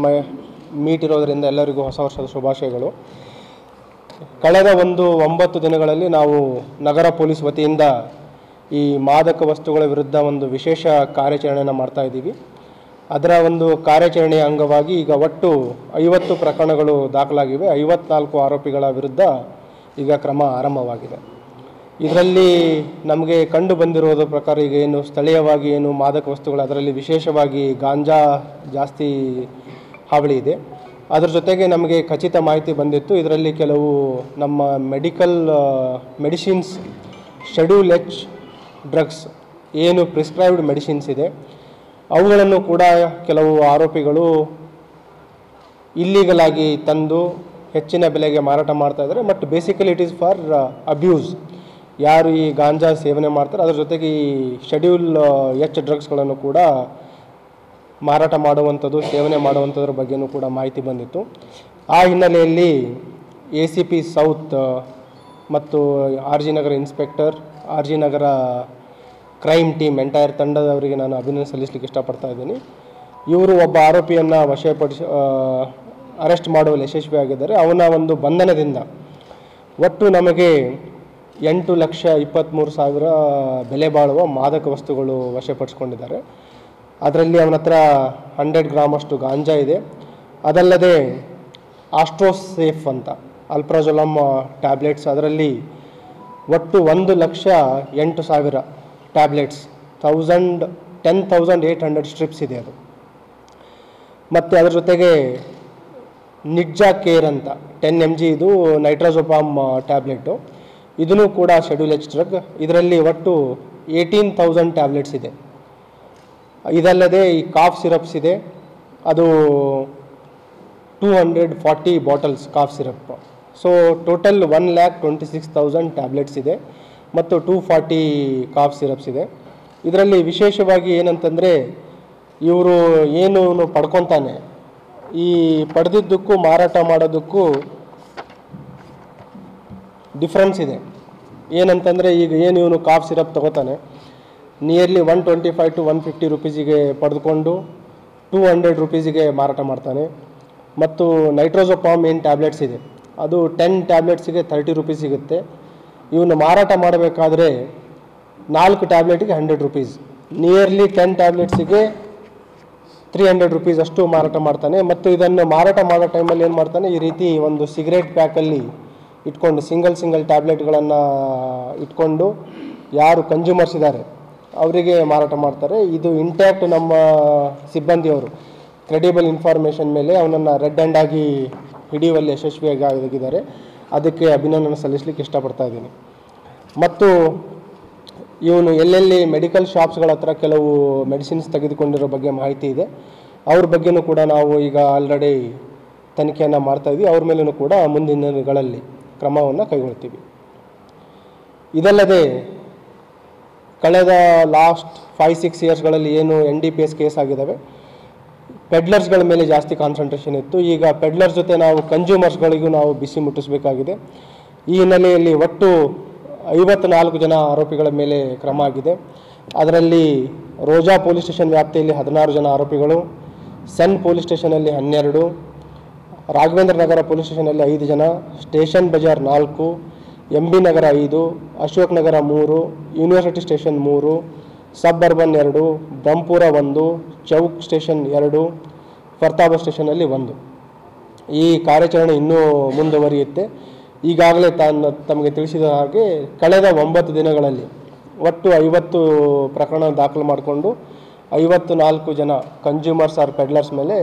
ಮೀಟ್ ಇರೋದರಿಂದ ಎಲ್ಲರಿಗೂ ಹೊಸ ವರ್ಷದ ಶುಭಾಶಯಗಳು. ಕಳೆದ 9 ದಿನಗಳಲ್ಲಿ ನಾವು ನಗರ ಪೊಲೀಸ್ ವತಿಯಿಂದ ಈ ಮಾದಕ ವಸ್ತುಗಳ ವಿರುದ್ಧ ಒಂದು ವಿಶೇಷ ಕಾರ್ಯಾಚರಣೆಯನ್ನು ಮಾಡ್ತಾ ಇದ್ದೀವಿ. ಅದರ ಒಂದು ಕಾರ್ಯಾಚರಣೆಯ ಅಂಗವಾಗಿ ಈಗ ಒಟ್ಟು 50 ಪ್ರಕರಣಗಳು ದಾಖಲಾಗಿವೆ. 54 ಆರೋಪಿಗಳ ವಿರುದ್ಧ ಈಗ ಕ್ರಮ ಆರಂಭವಾಗಿದೆ. ಇದರಲ್ಲಿ ನಮಗೆ ಕಂಡು ಬಂದಿರೋದ್ರ ಪ್ರಕಾರ ಈಗ ಏನು ಸ್ಥಳೀಯವಾಗಿ ಏನು ಮಾದಕ ವಸ್ತುಗಳು, ಅದರಲ್ಲಿ ವಿಶೇಷವಾಗಿ ಗಾಂಜಾ ಜಾಸ್ತಿ ಹಾವಳಿ ಇದೆ. ಅದರ ಜೊತೆಗೆ ನಮಗೆ ಖಚಿತ ಮಾಹಿತಿ ಬಂದಿತ್ತು, ಇದರಲ್ಲಿ ಕೆಲವು ನಮ್ಮ ಮೆಡಿಸಿನ್ಸ್ ಶೆಡ್ಯೂಲ್ ಎಚ್ ಡ್ರಗ್ಸ್ ಏನು ಪ್ರಿಸ್ಕ್ರೈಬ್ಡ್ ಮೆಡಿಸಿನ್ಸ್ ಇದೆ ಅವುಗಳನ್ನು ಕೂಡ ಕೆಲವು ಆರೋಪಿಗಳು ಇಲ್ಲೀಗಲ್ ಆಗಿ ತಂದು ಹೆಚ್ಚಿನ ಬೆಲೆಗೆ ಮಾರಾಟ ಮಾಡ್ತಾ ಇದ್ದಾರೆ. But basically it is for abuse. ಯಾರು ಈ ಗಾಂಜಾ ಸೇವನೆ ಮಾಡ್ತಾರೆ ಅದರ ಜೊತೆಗೆ ಈ ಶೆಡ್ಯೂಲ್ ಎಚ್ ಡ್ರಗ್ಸ್ಗಳನ್ನು ಕೂಡ ಮಾರಾಟ ಮಾಡುವಂಥದ್ದು, ಸೇವನೆ ಮಾಡುವಂಥದ್ರ ಬಗ್ಗೆಯೂ ಕೂಡ ಮಾಹಿತಿ ಬಂದಿತ್ತು. ಆ ಹಿನ್ನೆಲೆಯಲ್ಲಿ ACP ಸೌತ್ ಮತ್ತು RG ನಗರ ಇನ್ಸ್ಪೆಕ್ಟರ್, RG ನಗರ ಕ್ರೈಮ್ ಟೀಮ್ ಎಂಟೈರ್ ತಂಡದವರಿಗೆ ನಾನು ಅಭಿನಂದನೆ ಸಲ್ಲಿಸಲಿಕ್ಕೆ ಇಷ್ಟಪಡ್ತಾ ಇದ್ದೀನಿ. ಇವರು ಒಬ್ಬ ಆರೋಪಿಯನ್ನು ಅರೆಸ್ಟ್ ಮಾಡುವಲ್ಲಿ ಯಶಸ್ವಿಯಾಗಿದ್ದಾರೆ. ಅವನ ಒಂದು ಬಂಧನದಿಂದ ಒಟ್ಟು ನಮಗೆ 8,23,000 ಬೆಲೆ ಬಾಳುವ ಮಾದಕ ವಸ್ತುಗಳು ವಶಪಡಿಸ್ಕೊಂಡಿದ್ದಾರೆ. ಅದರಲ್ಲಿ ಅವನ ಹತ್ರ 100 ಗ್ರಾಮ್ ಅಷ್ಟು ಗಾಂಜಾ ಇದೆ. ಅದಲ್ಲದೆ ಆಸ್ಟ್ರೋಸೇಫ್ ಅಂತ ಅಲ್ಪ್ರಾಜೋಲಮ್ ಟ್ಯಾಬ್ಲೆಟ್ಸ್, ಅದರಲ್ಲಿ ಒಟ್ಟು 1,08,000 ಟ್ಯಾಬ್ಲೆಟ್ಸ್, 10,800 ಸ್ಟ್ರಿಪ್ಸ್ ಇದೆ ಅದು. ಮತ್ತು ಅದರ ಜೊತೆಗೆ ನಿಡ್ಜಾ ಕೇರ್ ಅಂತ 10 mg ಇದು ನೈಟ್ರೋಜೋಪಾಮ್ ಟ್ಯಾಬ್ಲೆಟು, ಇದೂ ಕೂಡ ಶೆಡ್ಯೂಲ್ ಎಚ್ ಡ್ರಗ್. ಇದರಲ್ಲಿ ಒಟ್ಟು 18,000 ಟ್ಯಾಬ್ಲೆಟ್ಸ್ ಇದೆ. ಇದಲ್ಲದೆ ಈ ಕಾಫ್ ಸಿರಪ್ಸ್ ಇದೆ, ಅದು 240 bottles cough syrup. So total 1,26,000 tablets ಇದೆ ಮತ್ತು 240 ಕಾಫ್ ಸಿರಪ್ಸ್ ಇದೆ. ಇದರಲ್ಲಿ ವಿಶೇಷವಾಗಿ ಏನಂತಂದರೆ ಇವರು ಏನು ಪಡ್ಕೊತಾನೆ, ಈ ಪಡೆದಿದ್ದಕ್ಕೂ ಮಾರಾಟ ಮಾಡೋದಕ್ಕೂ ಡಿಫ್ರೆನ್ಸ್ ಇದೆ. ಏನಂತಂದರೆ ಈಗ ಏನು ಇವನು ಕಾಫ್ ಸಿರಪ್ ತಗೋತಾನೆ ನಿಯರ್ಲಿ 125 to 150 ರುಪೀಸಿಗೆ ಪಡೆದುಕೊಂಡು 200 ರುಪೀಸಿಗೆ ಮಾರಾಟ ಮಾಡ್ತಾನೆ. ಮತ್ತು ನೈಟ್ರೋಜೋಪಾಮ್ ಏನು ಟ್ಯಾಬ್ಲೆಟ್ಸ್ ಇದೆ ಅದು 10 ಟ್ಯಾಬ್ಲೆಟ್ಸಿಗೆ 30 ರುಪೀಸ್ ಸಿಗುತ್ತೆ. ಇವನು ಮಾರಾಟ ಮಾಡಬೇಕಾದ್ರೆ 4 ಟ್ಯಾಬ್ಲೆಟಿಗೆ 100 ರುಪೀಸ್, ನಿಯರ್ಲಿ 10 ಟ್ಯಾಬ್ಲೆಟ್ಸಿಗೆ 300 ರುಪೀಸ್ ಅಷ್ಟು ಮಾರಾಟ ಮಾಡ್ತಾನೆ. ಮತ್ತು ಇದನ್ನು ಮಾರಾಟ ಮಾಡೋ ಟೈಮಲ್ಲಿ ಏನು ಮಾಡ್ತಾನೆ, ಈ ರೀತಿ ಒಂದು ಸಿಗರೇಟ್ ಪ್ಯಾಕಲ್ಲಿ ಇಟ್ಕೊಂಡು ಸಿಂಗಲ್ ಟ್ಯಾಬ್ಲೆಟ್ಗಳನ್ನು ಇಟ್ಕೊಂಡು ಯಾರು ಕನ್ಸ್ಯೂಮರ್ಸ್ ಇದ್ದಾರೆ ಅವರಿಗೆ ಮಾರಾಟ ಮಾಡ್ತಾರೆ. ಇದು ಇಂಟ್ಯಾಕ್ಟ್ ನಮ್ಮ ಸಿಬ್ಬಂದಿಯವರು ಕ್ರೆಡಿಬಲ್ ಇನ್ಫಾರ್ಮೇಷನ್ ಮೇಲೆ ಅವನನ್ನು ರೆಡ್ ಹ್ಯಾಂಡ್ ಆಗಿ ಹಿಡಿಯುವಲ್ಲಿ ಯಶಸ್ವಿಯಾಗಿದ್ದಾರೆ. ಅದಕ್ಕೆ ಅಭಿನಂದನೆ ಸಲ್ಲಿಸಲಿಕ್ಕೆ ಇಷ್ಟಪಡ್ತಾ ಇದ್ದೀನಿ. ಮತ್ತು ಇವನು ಎಲ್ಲೆಲ್ಲಿ ಮೆಡಿಕಲ್ ಶಾಪ್ಸ್ಗಳ ಹತ್ರ ಕೆಲವು ಮೆಡಿಸಿನ್ಸ್ ತೆಗೆದುಕೊಂಡಿರೋ ಬಗ್ಗೆ ಮಾಹಿತಿ ಇದೆ. ಅವ್ರ ಬಗ್ಗೆಯೂ ಕೂಡ ನಾವು ಈಗ ಆಲ್ರೆಡಿ ತನಿಖೆಯನ್ನು ಮಾಡ್ತಾಯಿದ್ವಿ. ಅವ್ರ ಮೇಲೂ ಕೂಡ ಮುಂದಿನ ದಿನಗಳಲ್ಲಿ ಕ್ರಮವನ್ನು ಕೈಗೊಳ್ತೀವಿ. ಇದಲ್ಲದೆ ಕಳೆದ ಲಾಸ್ಟ್ 5-6 ಇಯರ್ಸ್ಗಳಲ್ಲಿ ಏನು NDPS ಕೇಸ್ ಆಗಿದ್ದಾವೆ, ಪೆಡ್ಲರ್ಸ್ಗಳ ಮೇಲೆ ಜಾಸ್ತಿ ಕಾನ್ಸಂಟ್ರೇಷನ್ ಇತ್ತು. ಈಗ ಪೆಡ್ಲರ್ಸ್ ಜೊತೆ ನಾವು ಕನ್ಸ್ಯೂಮರ್ಸ್ಗಳಿಗೂ ನಾವು ಬಿಸಿ ಮುಟ್ಟಿಸಬೇಕಾಗಿದೆ. ಈ ಹಿನ್ನೆಲೆಯಲ್ಲಿ ಒಟ್ಟು 54 ಜನ ಆರೋಪಿಗಳ ಮೇಲೆ ಕ್ರಮ ಆಗಿದೆ. ಅದರಲ್ಲಿ ರೋಜಾ ಪೊಲೀಸ್ ಸ್ಟೇಷನ್ ವ್ಯಾಪ್ತಿಯಲ್ಲಿ 16 ಜನ ಆರೋಪಿಗಳು, ಸೆನ್ ಪೊಲೀಸ್ ಸ್ಟೇಷನಲ್ಲಿ 12, ರಾಘವೇಂದ್ರ ನಗರ ಪೊಲೀಸ್ ಸ್ಟೇಷನಲ್ಲಿ 5 ಜನ, ಸ್ಟೇಷನ್ ಬಜಾರ್ 4, MB ನಗರ 5, ಅಶೋಕ್ ನಗರ 3, ಯೂನಿವರ್ಸಿಟಿ ಸ್ಟೇಷನ್ 3, ಸಬ್ ಅರ್ಬನ್ 2, ಬ್ರಹ್ಮಪುರ 1, ಚೌಕ್ ಸ್ಟೇಷನ್ 2, ಫರ್ತಾಬ ಸ್ಟೇಷನಲ್ಲಿ 1. ಈ ಕಾರ್ಯಾಚರಣೆ ಇನ್ನೂ ಮುಂದುವರಿಯುತ್ತೆ. ಈಗಾಗಲೇ ತಮಗೆ ತಿಳಿಸಿದ ಹಾಗೆ ಕಳೆದ 9 ದಿನಗಳಲ್ಲಿ ಒಟ್ಟು 50 ಪ್ರಕರಣ ದಾಖಲು ಮಾಡಿಕೊಂಡು 54 ಜನ ಕನ್ಸ್ಯೂಮರ್ಸ್ ಆರ್ ಪೆಡ್ಲರ್ಸ್ ಮೇಲೆ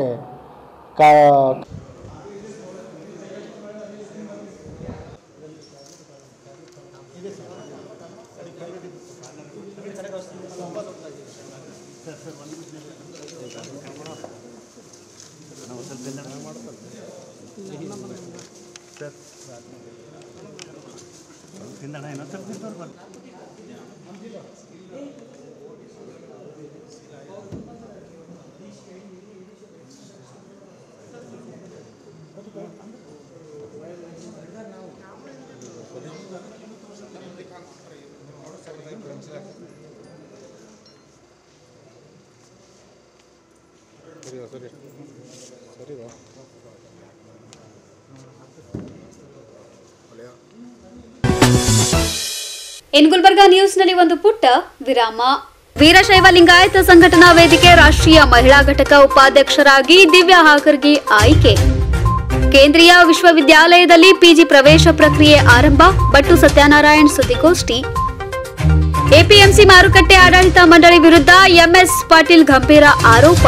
ಇನ್ ಗುಲ್ಬರ್ಗಾ ನ್ಯೂಸ್ನಲ್ಲಿ ಒಂದು ಪುಟ್ಟ ವಿರಾಮ. ವೀರಶೈವ ಲಿಂಗಾಯತ ಸಂಘಟನಾ ವೇದಿಕೆ ರಾಷ್ಟ್ರೀಯ ಮಹಿಳಾ ಘಟಕ ಉಪಾಧ್ಯಕ್ಷರಾಗಿ ದಿವ್ಯಾ ಹಾಗರ್ಗಿ ಆಯ್ಕೆ. ಕೇಂದ್ರೀಯ ವಿಶ್ವವಿದ್ಯಾಲಯದಲ್ಲಿ ಪಿಜಿ ಪ್ರವೇಶ ಪ್ರಕ್ರಿಯೆ ಆರಂಭ. ಬಟ್ಟು ಸತ್ಯನಾರಾಯಣ್ ಸುದ್ದಿಗೋಷ್ಠಿ. ಎಪಿಎಂಸಿ ಮಾರುಕಟ್ಟೆ ಆಡಳಿತ ಮಂಡಳಿ ವಿರುದ್ಧ ಎಂಎಸ್ ಪಾಟೀಲ್ ಗಂಭೀರ ಆರೋಪ.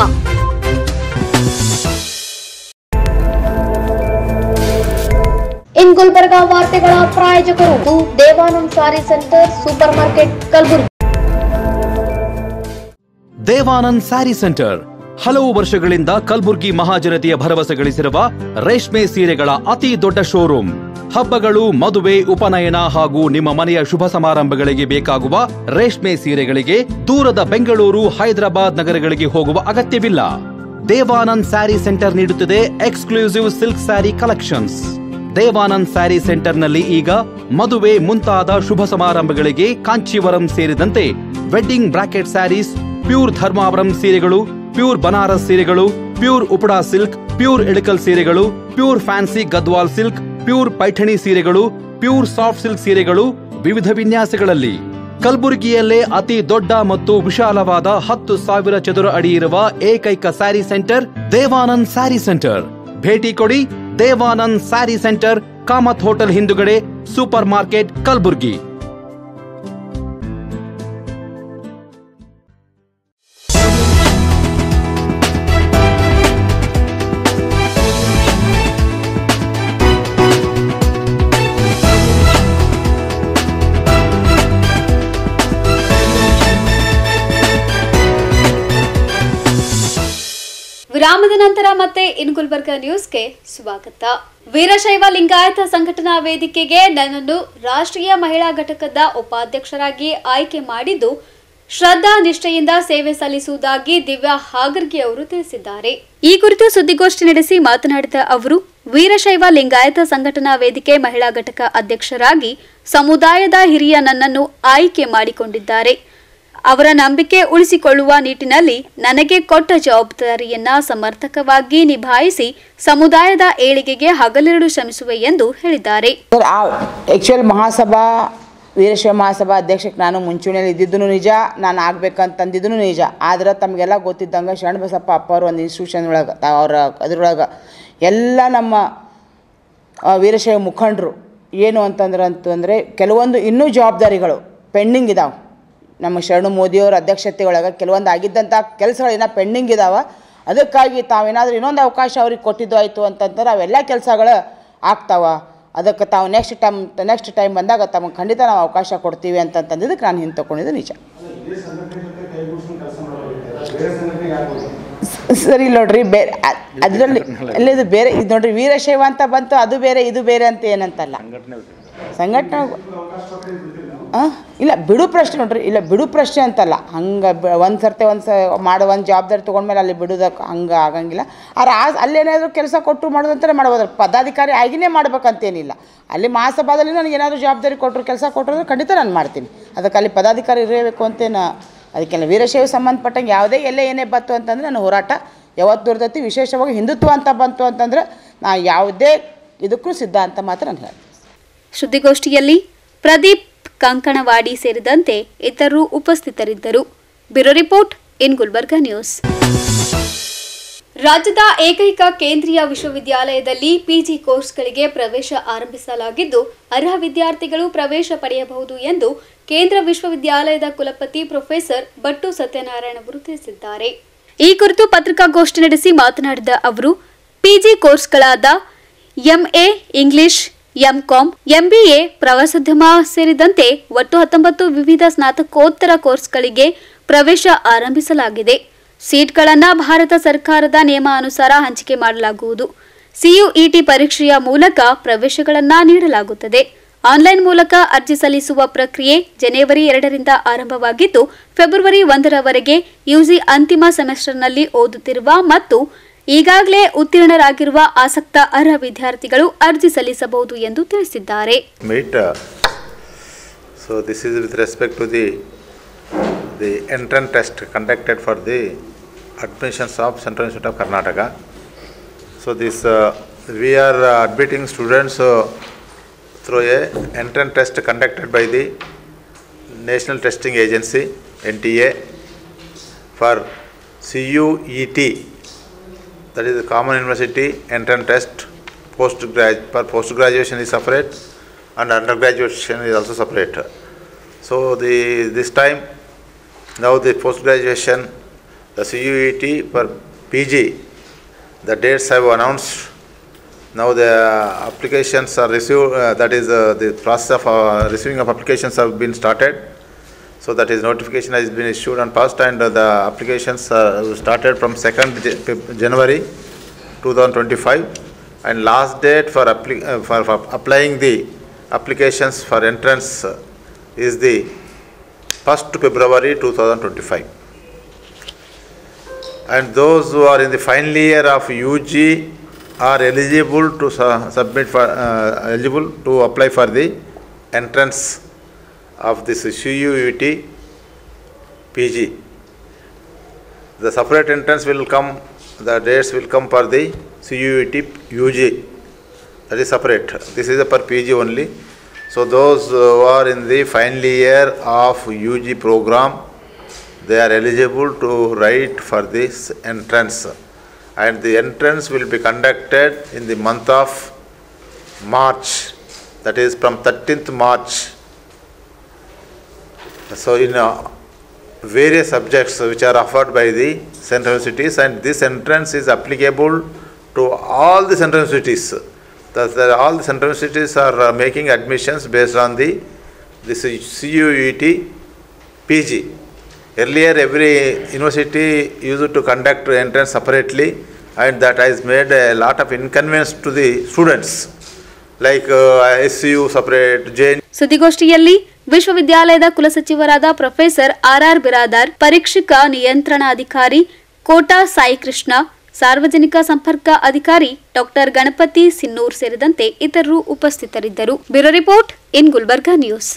ಇನ್ ಗುಲ್ಬರ್ಗಾ ವಾರ್ತೆಗಳ ಪ್ರಾಯೋಜಕರು ದೇವಾನಂದ್ ಸಾರಿ centre super market Kalaburagi. Devanand sari centre ಹಲವು ವರ್ಷಗಳಿಂದ ಕಲಬುರ್ಗಿ ಮಹಾಜನತೆಯ ಭರವಸೆ ಗಳಿಸಿರುವ ರೇಷ್ಮೆ ಸೀರೆಗಳ ಅತಿ ದೊಡ್ಡ ಶೋರೂಮ್. ಹಬ್ಬಗಳು, ಮದುವೆ, ಉಪನಯನ ಹಾಗೂ ನಿಮ್ಮ ಮನೆಯ ಶುಭ ಸಮಾರಂಭಗಳಿಗೆ ಬೇಕಾಗುವ ರೇಷ್ಮೆ ಸೀರೆಗಳಿಗೆ ದೂರದ ಬೆಂಗಳೂರು, ಹೈದರಾಬಾದ್ ನಗರಗಳಿಗೆ ಹೋಗುವ ಅಗತ್ಯವಿಲ್ಲ. ದೇವಾನಂದ್ ಸ್ಯಾರಿ ಸೆಂಟರ್ ನೀಡುತ್ತಿದೆ exclusive silk sari collections. Devanand sari ಸೆಂಟರ್ನಲ್ಲಿ ಈಗ ಮದುವೆ ಮುಂತಾದ ಶುಭ ಸಮಾರಂಭಗಳಿಗೆ ಕಾಂಚೀವರಂ ಸೇರಿದಂತೆ wedding brocade saris, pure Dharmavaram ಸೀರೆಗಳು, ಪ್ಯೂರ್ ಬನಾರಸ್ ಸೀರೆಗಳು, pure Uppada silk, pure Ilkal ಸೀರೆಗಳು, pure fancy Gadwal silk, pure Paithani ಸೀರೆಗಳು, ಪ್ಯೂರ್ ಸಾಫ್ಟ್ ಸಿಲ್ಕ್ ಸೀರೆಗಳು ವಿವಿಧ ವಿನ್ಯಾಸಗಳಲ್ಲಿ. ಕಲಬುರಗಿಯಲ್ಲೇ ಅತಿ ದೊಡ್ಡ ಮತ್ತು ವಿಶಾಲವಾದ 10,000 ಚದುರ ಅಡಿ ಇರುವ ಏಕೈಕ ಸ್ಯಾರಿ ಸೆಂಟರ್ ದೇವಾನಂದ್ ಸ್ಯಾರಿ ಸೆಂಟರ್. ಭೇಟಿ ಕೊಡಿ. ದೇವಾನಂದ್ ಸ್ಯಾರಿ ಸೆಂಟರ್, ಕಾಮತ್ ಹೋಟೆಲ್ ಹಿಂದುಗಡೆ, ಸೂಪರ್ ಮಾರ್ಕೆಟ್, ಕಲಬುರ್ಗಿ. ವಿರಾಮದ ನಂತರ ಮತ್ತೆ ಇನ್ ಗುಲ್ಬರ್ಗಾ ನ್ಯೂಸ್ಗೆ ಸ್ವಾಗತ. ವೀರಶೈವ ಲಿಂಗಾಯತ ಸಂಘಟನಾ ವೇದಿಕೆಗೆ ನನ್ನನ್ನು ರಾಷ್ಟ್ರೀಯ ಮಹಿಳಾ ಘಟಕದ ಉಪಾಧ್ಯಕ್ಷರಾಗಿ ಆಯ್ಕೆ ಮಾಡಿದ್ದು ಶ್ರದ್ಧಾ ನಿಷ್ಠೆಯಿಂದ ಸೇವೆ ಸಲ್ಲಿಸುವುದಾಗಿ ದಿವ್ಯಾ ಹಾಗರ್ಗಿ ಅವರು ತಿಳಿಸಿದ್ದಾರೆ. ಈ ಕುರಿತು ಸುದ್ದಿಗೋಷ್ಠಿ ನಡೆಸಿ ಮಾತನಾಡಿದ ಅವರು, ವೀರಶೈವ ಲಿಂಗಾಯತ ಸಂಘಟನಾ ವೇದಿಕೆ ಮಹಿಳಾ ಘಟಕ ಅಧ್ಯಕ್ಷರಾಗಿ ಸಮುದಾಯದ ಹಿರಿಯ ನನ್ನನ್ನು ಆಯ್ಕೆ ಮಾಡಿಕೊಂಡಿದ್ದಾರೆ. ಅವರ ನಂಬಿಕೆ ಉಳಿಸಿಕೊಳ್ಳುವ ನಿಟ್ಟಿನಲ್ಲಿ ನನಗೆ ಕೊಟ್ಟ ಜವಾಬ್ದಾರಿಯನ್ನ ಸಮರ್ಥಕವಾಗಿ ನಿಭಾಯಿಸಿ ಸಮುದಾಯದ ಏಳಿಗೆಗೆ ಹಗಲಿರುಳು ಶ್ರಮಿಸುವೆ ಎಂದು ಹೇಳಿದ್ದಾರೆ. ಆಕ್ಚುಯಲ್ ಮಹಾಸಭಾ ವೀರಶೈವ ಮಹಾಸಭಾ ಅಧ್ಯಕ್ಷಕ್ಕೆ ನಾನು ಮುಂಚೂಣಿಯಲ್ಲಿ ಇದ್ದಿದ್ದು ನಿಜ, ನಾನು ಆಗ್ಬೇಕಂತಂದಿದ್ದು ನಿಜ. ಆದ್ರೆ ತಮಗೆಲ್ಲ ಗೊತ್ತಿದ್ದಂಗೆ ಶರಣಬಸಪ್ಪ ಅಪ್ಪ ಅವರು ಒಂದು ಇನ್ಸ್ಟಿಟ್ಯೂಷನ್ ಒಳಗೆ ಅವರ ಅದರೊಳಗೆ ಎಲ್ಲ ನಮ್ಮ ವೀರಶೈವ ಮುಖಂಡರು ಏನು ಅಂತಂದರೆ ಕೆಲವೊಂದು ಇನ್ನೂ ಜವಾಬ್ದಾರಿಗಳು ಪೆಂಡಿಂಗ್ ಇದಾವೆ. ನಮ್ಮ ಶರಣು ಮೋದಿಯವರ ಅಧ್ಯಕ್ಷತೆ ಒಳಗೆ ಕೆಲವೊಂದು ಆಗಿದ್ದಂಥ ಕೆಲಸಗಳು ಏನೋ ಪೆಂಡಿಂಗ್ ಇದಾವೆ. ಅದಕ್ಕಾಗಿ ತಾವೇನಾದರೂ ಇನ್ನೊಂದು ಅವಕಾಶ ಅವ್ರಿಗೆ ಕೊಟ್ಟಿದ್ದು ಆಯಿತು ಅಂತಂದ್ರೆ ಅವೆಲ್ಲ ಕೆಲಸಗಳು ಆಗ್ತಾವೆ. ಅದಕ್ಕೆ ತಾವು ನೆಕ್ಸ್ಟ್ ಟೈಮ್ ಬಂದಾಗ ತಮಗೆ ಖಂಡಿತ ನಾವು ಅವಕಾಶ ಕೊಡ್ತೀವಿ ಅಂತಂದಿದ್ದಕ್ಕೆ ನಾನು ಹಿಂದೆ ತಗೊಂಡಿದ್ದು ನಿಜ. ಸರಿ ನೋಡ್ರಿ, ಬೇರೆ ಅದರಲ್ಲಿ ಇದು ಬೇರೆ ಇದು ನೋಡ್ರಿ, ವೀರಶೈವ ಅಂತ ಬಂತು, ಅದು ಬೇರೆ ಇದು ಬೇರೆ ಅಂತ ಏನಂತಲ್ಲ. ಸಂಘಟನೆ ಇಲ್ಲ ಬಿಡು ಪ್ರಶ್ನೆ ನೋಡ್ರಿ, ಇಲ್ಲ ಬಿಡು ಪ್ರಶ್ನೆ ಅಂತಲ್ಲ. ಹಂಗೆ ಒಂದು ಸರ್ತಿ ಮಾಡೋ ಒಂದು ಜವಾಬ್ದಾರಿ ತೊಗೊಂಡ್ಮೇಲೆ ಅಲ್ಲಿ ಬಿಡೋದಕ್ಕೆ ಹಂಗೆ ಆಗಂಗಿಲ್ಲ. ಆದ್ರೆ ಅಲ್ಲೇನಾದರೂ ಕೆಲಸ ಕೊಟ್ಟರು ಮಾಡೋದಂತಾರೆ ಮಾಡ್ಬೋದು. ಪದಾಧಿಕಾರಿ ಆಗಿನೇ ಮಾಡ್ಬೇಕಂತೇನಿಲ್ಲ. ಅಲ್ಲಿ ಮಹಾಸಭಾದಲ್ಲಿ ನನಗೆ ಏನಾದರೂ ಜವಾಬ್ದಾರಿ ಕೊಟ್ಟರು, ಕೆಲಸ ಕೊಟ್ಟರು ಅಂದ್ರೆ ಖಂಡಿತ ನಾನು ಮಾಡ್ತೀನಿ. ಅದಕ್ಕೆ ಅಲ್ಲಿ ಪದಾಧಿಕಾರಿ ಇರಬೇಕು ಅಂತೇನು ಅದಕ್ಕೆಲ್ಲ. ವೀರಶೈವ ಸಂಬಂಧಪಟ್ಟಂಗೆ ಯಾವುದೇ ಏನೇ ಬಂತು ಅಂತಂದರೆ ನನ್ನ ಹೋರಾಟ ಯಾವತ್ತು ಇರ್ತೈತಿ. ವಿಶೇಷವಾಗಿ ಹಿಂದುತ್ವ ಅಂತ ಬಂತು ಅಂತಂದರೆ ನಾ ಯಾವುದೇ ಇದಕ್ಕೂ ಸಿದ್ಧ ಅಂತ ಮಾತ್ರ ನಾನು ಹೇಳ್ತೀನಿ. ಸುದ್ದಿಗೋಷ್ಠಿಯಲ್ಲಿ ಪ್ರದೀಪ್ ಕಂಕಣವಾಡಿ ಸೇರಿದಂತೆ ಇತರರು ಉಪಸ್ಥಿತರಿದ್ದರು. Bureau report, in Gulbarga news. ರಾಜ್ಯದ ಏಕೈಕ ಕೇಂದ್ರೀಯ ವಿಶ್ವವಿದ್ಯಾಲಯದಲ್ಲಿ ಪಿಜಿ ಕೋರ್ಸ್ಗಳಿಗೆ ಪ್ರವೇಶ ಆರಂಭಿಸಲಾಗಿದ್ದು ಅರ್ಹ ವಿದ್ಯಾರ್ಥಿಗಳು ಪ್ರವೇಶ ಪಡೆಯಬಹುದು ಎಂದು ಕೇಂದ್ರ ವಿಶ್ವವಿದ್ಯಾಲಯದ ಕುಲಪತಿ ಪ್ರೊಫೆಸರ್ ಬಟ್ಟು ಸತ್ಯನಾರಾಯಣ ಅವರು ತಿಳಿಸಿದ್ದಾರೆ. ಈ ಕುರಿತು ಪತ್ರಿಕಾಗೋಷ್ಠಿ ನಡೆಸಿ ಮಾತನಾಡಿದ ಅವರು, ಪಿಜಿ ಕೋರ್ಸ್ಗಳಾದ ಎಂಎ ಇಂಗ್ಲಿಷ್, ಎಂಕಾಂ, ಎಂಬಿಎ, ಪ್ರವಾಸೋದ್ಯಮ ಸೇರಿದಂತೆ ಒಟ್ಟು 19 ವಿವಿಧ ಸ್ನಾತಕೋತ್ತರ ಕೋರ್ಸ್ಗಳಿಗೆ ಪ್ರವೇಶ ಆರಂಭಿಸಲಾಗಿದೆ. ಸೀಟ್ಗಳನ್ನು ಭಾರತ ಸರ್ಕಾರದ ನಿಯಮಾನುಸಾರ ಹಂಚಿಕೆ ಮಾಡಲಾಗುವುದು. ಸಿಯುಇಟಿ ಪರೀಕ್ಷೆಯ ಮೂಲಕ ಪ್ರವೇಶಗಳನ್ನು ನೀಡಲಾಗುತ್ತದೆ. ಆನ್ಲೈನ್ ಮೂಲಕ ಅರ್ಜಿ ಸಲ್ಲಿಸುವ ಪ್ರಕ್ರಿಯೆ ಜನವರಿ 2ರಿಂದ ಆರಂಭವಾಗಿದ್ದು ಫೆಬ್ರವರಿ 1ರವರೆಗೆ ಯುಜಿ ಅಂತಿಮ ಸೆಮಿಸ್ಟರ್ನಲ್ಲಿ ಓದುತ್ತಿರುವ ಮತ್ತು ಈಗಾಗಲೇ ಉತ್ತೀರ್ಣರಾಗಿರುವ ಆಸಕ್ತ ಅರ್ಹ ವಿದ್ಯಾರ್ಥಿಗಳು ಅರ್ಜಿ ಸಲ್ಲಿಸಬಹುದು ಎಂದು ತಿಳಿಸಿದ್ದಾರೆ. So this is with respect to the entrance test conducted for the admissions of Central Institute of Karnataka. So this we are admitting students through a entrance test conducted by the National Testing Agency NTA for CUET, that is the Common University Entrance Test. Post graduation is separate and undergraduation is also separate. So this time now the post graduation, the CUET for PG, the dates have announced. Now the applications are received, that is the process of receiving of applications have been started. So that is notification has been issued and passed, and the applications started from 2nd January 2025, and last date for applying the applications for entrance is the 1st February 2025. And those who are in the final year of UG are eligible to submit for eligible to apply for the entrance of this CUET PG. The separate entrance will come, the dates will come for the CUET UG, that is separate. This is for PG only. So those who are in the final year of UG program, they are eligible to write for this entrance, and the entrance will be conducted in the month of March, that is from 13th March. So in various subjects which are offered by the central universities, and this entrance is applicable to all the central universities. All the central universities are making admissions based on this CUET PG. Earlier every university used to conduct entrance separately, and that has made a lot of inconvenience to the students, like SCU separate, JN. ಸುದ್ದಿಗೋಷ್ಠಿಯಲ್ಲಿ ವಿಶ್ವವಿದ್ಯಾಲಯದ ಕುಲಸಚಿವರಾದ professor R Biradar, ಪರೀಕ್ಷಕ ನಿಯಂತ್ರಣಾಧಿಕಾರಿ Kota Saikrishna, ಸಾರ್ವಜನಿಕ ಸಂಪರ್ಕ ಅಧಿಕಾರಿ doctor Ganapati Sinnur ಸೇರಿದಂತೆ ಇತರರು ಉಪಸ್ಥಿತರಿದ್ದರು. Bureau report in Gulbarga news.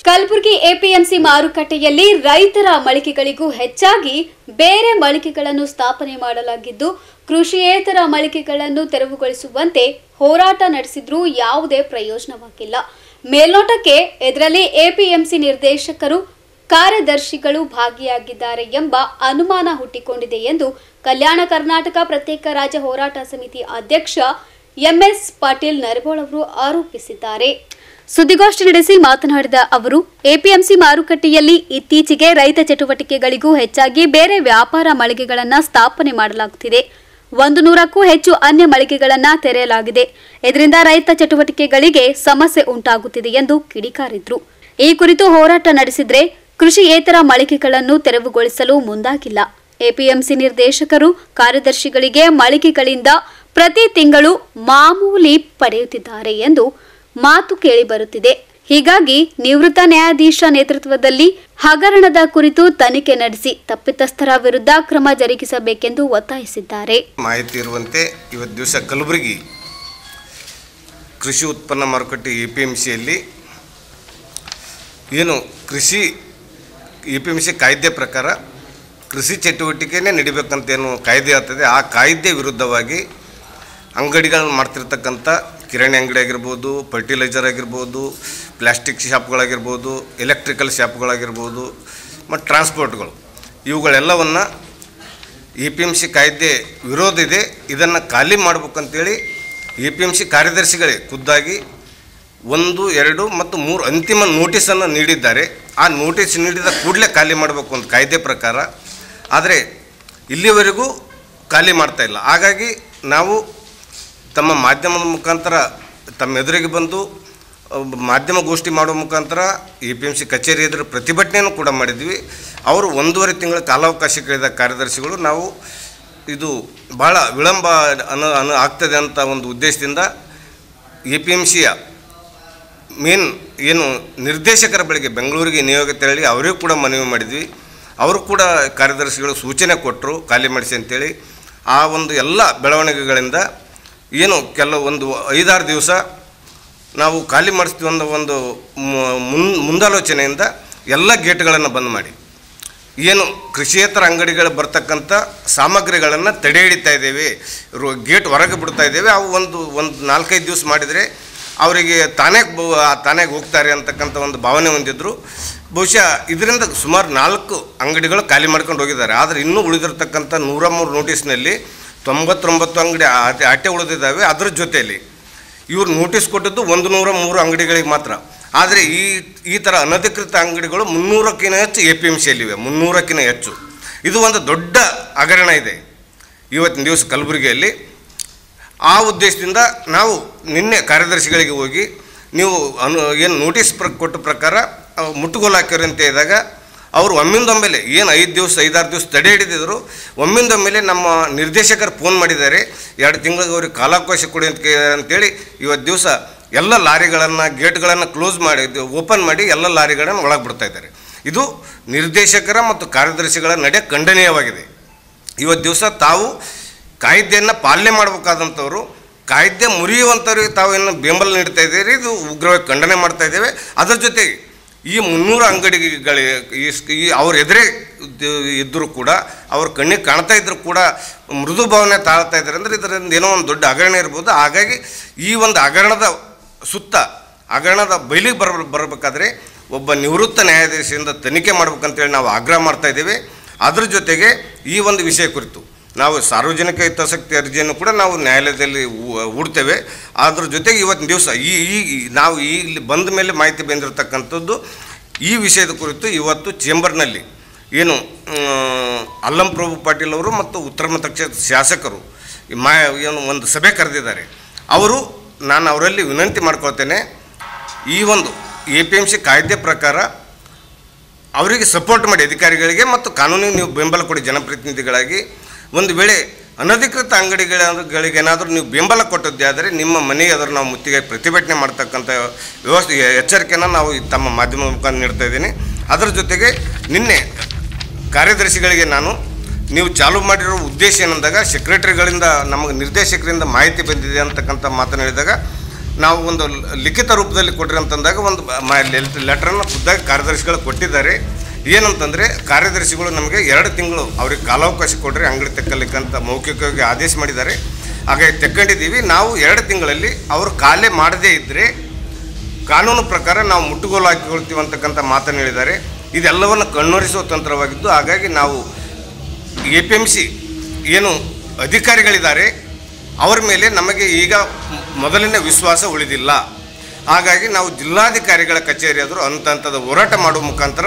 Kalaburagi APMC ಮಾರುಕಟ್ಟೆಯಲ್ಲಿ ರೈತರ ಮಳಿಗೆಗಳಿಗೂ ಹೆಚ್ಚಾಗಿ ಬೇರೆ ಮಳಿಗೆಗಳನ್ನು ಸ್ಥಾಪನೆ ಮಾಡಲಾಗಿದ್ದು, ಕೃಷಿಯೇತರ ಮಳಿಗೆಗಳನ್ನು ತೆರವುಗೊಳಿಸುವಂತೆ ಹೋರಾಟ ನಡೆಸಿದ್ರೂ ಯಾವುದೇ ಪ್ರಯೋಜನವಾಗಿಲ್ಲ. ಮೇಲ್ನೋಟಕ್ಕೆ ಇದರಲ್ಲಿ ಎಪಿಎಂಸಿ ನಿರ್ದೇಶಕರು, ಕಾರ್ಯದರ್ಶಿಗಳು ಭಾಗಿಯಾಗಿದ್ದಾರೆ ಎಂಬ ಅನುಮಾನ ಹುಟ್ಟಿಕೊಂಡಿದೆ ಎಂದು ಕಲ್ಯಾಣ ಕರ್ನಾಟಕ ಪ್ರತ್ಯೇಕ ರಾಜ್ಯ ಹೋರಾಟ ಸಮಿತಿ ಅಧ್ಯಕ್ಷ ಎಂಎಸ್ ಪಾಟೀಲ್ ನರಬೋಳ್ ಅವರು ಆರೋಪಿಸಿದ್ದಾರೆ. ಸುದ್ದಿಗೋಷ್ಠಿ ನಡೆಸಿ ಮಾತನಾಡಿದ ಅವರು, ಎಪಿಎಂಸಿ ಮಾರುಕಟ್ಟೆಯಲ್ಲಿ ಇತ್ತೀಚೆಗೆ ರೈತ ಚಟುವಟಿಕೆಗಳಿಗೂ ಹೆಚ್ಚಾಗಿ ಬೇರೆ ವ್ಯಾಪಾರ ಮಳಿಗೆಗಳನ್ನು ಸ್ಥಾಪನೆ ಮಾಡಲಾಗುತ್ತಿದೆ. 100ಕ್ಕೂ ಹೆಚ್ಚು ಅನ್ಯ ಮಳಿಗೆಗಳನ್ನು ತೆರೆಯಲಾಗಿದೆ. ಇದರಿಂದ ರೈತ ಚಟುವಟಿಕೆಗಳಿಗೆ ಸಮಸ್ಯೆ ಉಂಟಾಗುತ್ತಿದೆ ಎಂದು ಕಿಡಿಕಾರಿದ್ರು. ಈ ಕುರಿತು ಹೋರಾಟ ನಡೆಸಿದ್ರೆ ಕೃಷಿಯೇತರ ಮಳಿಗೆಗಳನ್ನು ತೆರವುಗೊಳಿಸಲು ಮುಂದಾಗಿಲ್ಲ. ಎಪಿಎಂಸಿ ನಿರ್ದೇಶಕರು, ಕಾರ್ಯದರ್ಶಿಗಳಿಗೆ ಮಳಿಗೆಗಳಿಂದ ಪ್ರತಿ ತಿಂಗಳು ಮಾಮೂಲಿ ಪಡೆಯುತ್ತಿದ್ದಾರೆ ಎಂದು ಮಾತು ಕೇಳಿಬರುತ್ತಿದೆ. ಹೀಗಾಗಿ ನಿವೃತ್ತ ನ್ಯಾಯಾಧೀಶ ನೇತೃತ್ವದಲ್ಲಿ ಹಗರಣದ ಕುರಿತು ತನಿಖೆ ನಡೆಸಿ ತಪ್ಪಿತಸ್ಥರ ವಿರುದ್ಧ ಕ್ರಮ ಜರುಗಿಸಬೇಕೆಂದು ಒತ್ತಾಯಿಸಿದ್ದಾರೆ. ಮಾಹಿತಿ ಇರುವಂತೆ ಇವತ್ತು ದಿವಸ ಕಲಬುರಗಿ ಕೃಷಿ ಉತ್ಪನ್ನ ಮಾರುಕಟ್ಟೆ ಎಪಿಎಂಸಿಯಲ್ಲಿ ಏನು ಕೃಷಿ ಎಪಿಎಂಸಿ ಕಾಯ್ದೆ ಪ್ರಕಾರ ಕೃಷಿ ಚಟುವಟಿಕೆನೇ ನಡಿಬೇಕಂತೇನು ಕಾಯ್ದೆ ಆಗ್ತದೆ, ಆ ಕಾಯ್ದೆ ವಿರುದ್ಧವಾಗಿ ಅಂಗಡಿಗಳನ್ನು ಮಾಡ್ತಿರ್ತಕ್ಕಂಥ ಕಿರಾಣಿ ಅಂಗಡಿ ಆಗಿರ್ಬೋದು, ಫರ್ಟಿಲೈಸರ್ ಆಗಿರ್ಬೋದು, ಪ್ಲಾಸ್ಟಿಕ್ ಶಾಪ್ಗಳಾಗಿರ್ಬೋದು, ಎಲೆಕ್ಟ್ರಿಕಲ್ ಶಾಪ್ಗಳಾಗಿರ್ಬೋದು ಮತ್ತು ಟ್ರಾನ್ಸ್ಪೋರ್ಟ್ಗಳು, ಇವುಗಳೆಲ್ಲವನ್ನು ಎಪಿಎಂಸಿ ಕಾಯ್ದೆ ವಿರೋಧ ಇದೆ, ಇದನ್ನು ಖಾಲಿ ಮಾಡ್ಬೇಕಂತೇಳಿ ಎಪಿಎಂಸಿ ಕಾರ್ಯದರ್ಶಿಗಳೇ ಖುದ್ದಾಗಿ 1, 2 ಮತ್ತು 3 ಅಂತಿಮ ನೋಟಿಸನ್ನು ನೀಡಿದ್ದಾರೆ. ಆ ನೋಟಿಸ್ ನೀಡಿದ ಕೂಡಲೇ ಖಾಲಿ ಮಾಡಬೇಕು ಅಂತ ಕಾಯ್ದೆ ಪ್ರಕಾರ. ಆದರೆ ಇಲ್ಲಿವರೆಗೂ ಖಾಲಿ ಮಾಡ್ತಾ ಇಲ್ಲ. ಹಾಗಾಗಿ ನಾವು ತಮ್ಮ ಮಾಧ್ಯಮದ ಮುಖಾಂತರ ತಮ್ಮ ಎದುರಿಗೆ ಬಂದು ಮಾಧ್ಯಮಗೋಷ್ಠಿ ಮಾಡೋ ಮುಖಾಂತರ APMC ಕಚೇರಿ ಎದುರು ಪ್ರತಿಭಟನೆಯನ್ನು ಕೂಡ ಮಾಡಿದ್ವಿ. ಅವರು 1.5 ತಿಂಗಳ ಕಾಲಾವಕಾಶ ಕೇಳಿದ ಕಾರ್ಯದರ್ಶಿಗಳು ನಾವು ಇದು ಭಾಳ ವಿಳಂಬ ಆಗ್ತದೆ ಅಂತ ಒಂದು ಉದ್ದೇಶದಿಂದ APMCಯ ಮೇನ್ ಏನು ನಿರ್ದೇಶಕರ ಬಳಿಗೆ ಬೆಂಗಳೂರಿಗೆ ನಿಯೋಗ ತೆರಳಿ ಅವರಿಗೂ ಕೂಡ ಮನವಿ ಮಾಡಿದ್ವಿ. ಅವರು ಕೂಡ ಕಾರ್ಯದರ್ಶಿಗಳು ಸೂಚನೆ ಕೊಟ್ಟರು ಖಾಲಿ ಮಾಡಿಸಿ ಅಂತೇಳಿ. ಆ ಒಂದು ಎಲ್ಲ ಬೆಳವಣಿಗೆಗಳಿಂದ ಏನು ಒಂದು 5-6 ದಿವಸ ನಾವು ಖಾಲಿ ಮಾಡಿಸ್ತೀವಿ ಅನ್ನೋ ಒಂದು ಮುಂದಾಲೋಚನೆಯಿಂದ ಎಲ್ಲ ಗೇಟ್ಗಳನ್ನು ಬಂದ್ ಮಾಡಿ ಏನು ಕೃಷಿಯೇತರ ಅಂಗಡಿಗಳು ಬರ್ತಕ್ಕಂಥ ಸಾಮಗ್ರಿಗಳನ್ನು ತಡೆ ಹಿಡಿತಾ ಇದ್ದೇವೆ, ಗೇಟ್ ಹೊರಗೆ ಬಿಡ್ತಾ ಇದ್ದೇವೆ. ಅವು ಒಂದು 4-5 ದಿವಸ ಮಾಡಿದರೆ ಅವರಿಗೆ ತಾನೇ ಹೋಗ್ತಾರೆ ಅಂತಕ್ಕಂಥ ಒಂದು ಭಾವನೆ ಹೊಂದಿದ್ರು. ಬಹುಶಃ ಇದರಿಂದ ಸುಮಾರು 4 ಅಂಗಡಿಗಳು ಖಾಲಿ ಮಾಡ್ಕೊಂಡು ಹೋಗಿದ್ದಾರೆ. ಆದರೆ ಇನ್ನೂ ಉಳಿದಿರ್ತಕ್ಕಂಥ 103 ನೋಟಿಸ್ನಲ್ಲಿ 99 ಅಂಗಡಿ ಆಟೆ ಉಳಿದಿದ್ದಾವೆ. ಅದರ ಜೊತೆಯಲ್ಲಿ ಇವರು ನೋಟಿಸ್ ಕೊಟ್ಟಿದ್ದು 103 ಅಂಗಡಿಗಳಿಗೆ ಮಾತ್ರ. ಆದರೆ ಈ ಥರ ಅನಧಿಕೃತ ಅಂಗಡಿಗಳು 300ಕ್ಕಿಂತ ಹೆಚ್ಚು APMCಯಲ್ಲಿವೆ, 300ಕ್ಕಿಂತ ಹೆಚ್ಚು. ಇದು ಒಂದು ದೊಡ್ಡ ಹಗರಣ ಇದೆ ಇವತ್ತಿನ ದಿವಸ ಕಲಬುರಗಿಯಲ್ಲಿ. ಆ ಉದ್ದೇಶದಿಂದ ನಾವು ನಿನ್ನೆ ಕಾರ್ಯದರ್ಶಿಗಳಿಗೆ ಹೋಗಿ ನೀವು ಏನು ನೋಟಿಸ್ ಕೊಟ್ಟ ಪ್ರಕಾರ ಮುಟ್ಟುಗೋಲು ಹಾಕ್ಯಾರ ಅಂತ ಹೇಳಿದಾಗ ಅವರು ಒಮ್ಮಿಂದೊಮ್ಮೆಲೆ ಏನು 5-6 ದಿವಸ ತಡೆ ಹಿಡಿದಿದ್ರು. ಒಮ್ಮಿಂದೊಮ್ಮೆಲೆ ನಮ್ಮ ನಿರ್ದೇಶಕರು ಫೋನ್ ಮಾಡಿದ್ದಾರೆ, 2 ತಿಂಗಳಿಗೆ ಅವ್ರಿಗೆ ಕಾಲಾವಕಾಶ ಕೊಡಿ ಅಂತೇಳಿ ಇವತ್ತು ದಿವಸ ಎಲ್ಲ ಲಾರಿಗಳನ್ನು ಗೇಟ್ಗಳನ್ನು ಕ್ಲೋಸ್ ಮಾಡಿ ಓಪನ್ ಮಾಡಿ ಎಲ್ಲ ಲಾರಿಗಳನ್ನು ಒಳಗೆ ಬಿಡ್ತಾ ಇದ್ದಾರೆ. ಇದು ನಿರ್ದೇಶಕರ ಮತ್ತು ಕಾರ್ಯದರ್ಶಿಗಳ ನಡೆ ಖಂಡನೀಯವಾಗಿದೆ. ಇವತ್ತು ದಿವಸ ತಾವು ಕಾಯ್ದೆಯನ್ನು ಪಾಲನೆ ಮಾಡಬೇಕಾದಂಥವ್ರು ಕಾಯ್ದೆ ಮುರಿಯುವಂಥವ್ರಿಗೆ ತಾವು ಏನು ಬೆಂಬಲ ನೀಡ್ತಾ ಇದ್ದೀರಿ, ಇದು ಉಗ್ರವಾಗಿ ಖಂಡನೆ ಮಾಡ್ತಾ ಇದ್ದೇವೆ. ಅದರ ಜೊತೆಗೆ ಈ 300 ಅಂಗಡಿಗಳಿಗೆ ಅವ್ರ ಎದುರೇ ಇದ್ದರೂ ಕೂಡ ಅವ್ರ ಕಣ್ಣಿಗೆ ಕಾಣ್ತಾ ಇದ್ದರೂ ಕೂಡ ಮೃದು ಭಾವನೆ ತಾಳ್ತಾ ಇದ್ದಾರೆ ಅಂದರೆ ಇದರಿಂದ ಏನೋ ಒಂದು ದೊಡ್ಡ ಹಗರಣ ಇರ್ಬೋದು. ಹಾಗಾಗಿ ಈ ಒಂದು ಹಗರಣದ ಬಯಲಿಗೆ ಬರಬೇಕಾದ್ರೆ ಒಬ್ಬ ನಿವೃತ್ತ ನ್ಯಾಯಾಧೀಶರಿಂದ ತನಿಖೆ ಮಾಡ್ಬೇಕಂತೇಳಿ ನಾವು ಆಗ್ರಹ ಮಾಡ್ತಾ ಇದ್ದೇವೆ. ಅದರ ಜೊತೆಗೆ ಈ ಒಂದು ವಿಷಯ ಕುರಿತು ನಾವು ಸಾರ್ವಜನಿಕ ಹಿತಾಸಕ್ತಿ ಅರ್ಜಿಯನ್ನು ಕೂಡ ನಾವು ನ್ಯಾಯಾಲಯದಲ್ಲಿ ಹೂಡ್ತೇವೆ. ಅದ್ರ ಜೊತೆಗೆ ಇವತ್ತಿನ ದಿವಸ ನಾವು ಇಲ್ಲಿ ಬಂದ ಮೇಲೆ ಮಾಹಿತಿ ಬಂದಿರತಕ್ಕಂಥದ್ದು ಈ ವಿಷಯದ ಕುರಿತು ಇವತ್ತು ಚೇಂಬರ್ನಲ್ಲಿ ಏನು ಅಲ್ಲಂ ಪ್ರಭು ಪಾಟೀಲ್ ಅವರು ಮತ್ತು ಉತ್ತರ ಮತ ಕ್ಷೇತ್ರದ ಶಾಸಕರು ಏನು ಒಂದು ಸಭೆ ಕರೆದಿದ್ದಾರೆ. ನಾನು ಅವರಲ್ಲಿ ವಿನಂತಿ ಮಾಡ್ಕೊಳ್ತೇನೆ, ಈ ಒಂದು APMC ಕಾಯ್ದೆ ಪ್ರಕಾರ ಅವರಿಗೆ ಸಪೋರ್ಟ್ ಮಾಡಿ ಅಧಿಕಾರಿಗಳಿಗೆ ಮತ್ತು ಕಾನೂನಿಗೆ ನೀವು ಬೆಂಬಲ ಕೊಡಿ ಜನಪ್ರತಿನಿಧಿಗಳಾಗಿ. ಒಂದು ವೇಳೆ ಅನಧಿಕೃತ ಅಂಗಡಿಗಳಿಗೇನಾದರೂ ನೀವು ಬೆಂಬಲ ಕೊಟ್ಟದ್ದೇ ಆದರೆ ನಿಮ್ಮ ಮನೆಗೆ ಅದನ್ನು ನಾವು ಮುತ್ತಿಗೆ ಪ್ರತಿಭಟನೆ ಮಾಡ್ತಕ್ಕಂಥ ಎಚ್ಚರಿಕೆಯನ್ನು ನಾವು ತಮ್ಮ ಮಾಧ್ಯಮದ ಮುಖಾಂತರ ನೀಡ್ತಾ ಇದ್ದೀನಿ. ಅದರ ಜೊತೆಗೆ ನಿನ್ನೆ ಕಾರ್ಯದರ್ಶಿಗಳಿಗೆ ನೀವು ಚಾಲೂ ಮಾಡಿರೋ ಉದ್ದೇಶ ಏನಂದಾಗ ಸೆಕ್ರೆಟರಿಗಳಿಂದ ನಮಗೆ ನಿರ್ದೇಶಕರಿಂದ ಮಾಹಿತಿ ಬಂದಿದೆ ಅಂತಕ್ಕಂಥ ಮಾತನ್ನು ಹೇಳಿದಾಗ ನಾವು ಒಂದು ಲಿಖಿತ ರೂಪದಲ್ಲಿ ಕೊಡ್ರಿ ಅಂತಂದಾಗ ಒಂದು ಲೆಟ್ರನ್ನು ಖುದ್ದಾಗಿ ಕಾರ್ಯದರ್ಶಿಗಳು ಕೊಟ್ಟಿದ್ದಾರೆ. ಏನಂತಂದರೆ ಕಾರ್ಯದರ್ಶಿಗಳು ನಮಗೆ 2 ತಿಂಗಳು ಅವ್ರಿಗೆ ಕಾಲಾವಕಾಶ ಕೊಡ್ರಿ ಅಂಗಡಿ ತೆಕ್ಕಲಿಕ್ಕೆ ಅಂತ ಮೌಖಿಕವಾಗಿ ಆದೇಶ ಮಾಡಿದ್ದಾರೆ. ಹಾಗಾಗಿ ತೆಕ್ಕೊಂಡಿದ್ದೀವಿ. ನಾವು 2 ತಿಂಗಳಲ್ಲಿ ಅವರು ಖಾಲಿ ಮಾಡದೇ ಇದ್ದರೆ ಕಾನೂನು ಪ್ರಕಾರ ನಾವು ಮುಟ್ಟುಗೋಲು ಹಾಕಿಕೊಳ್ತೀವಿ ಅಂತಕ್ಕಂಥ ಮಾತನ್ನು ಹೇಳಿದ್ದಾರೆ. ಇದೆಲ್ಲವನ್ನು ಕಣ್ಣೊರೆಸುವ ತಂತ್ರವಾಗಿದ್ದು, ಹಾಗಾಗಿ ನಾವು APMC ಏನು ಅಧಿಕಾರಿಗಳಿದ್ದಾರೆ ಅವರ ಮೇಲೆ ನಮಗೆ ಈಗ ಮೊದಲಿನ ವಿಶ್ವಾಸ ಉಳಿದಿಲ್ಲ. ಹಾಗಾಗಿ ನಾವು ಜಿಲ್ಲಾಧಿಕಾರಿಗಳ ಕಚೇರಿ ಆದರೂ ಹಂತದ ಹೋರಾಟ ಮಾಡುವ ಮುಖಾಂತರ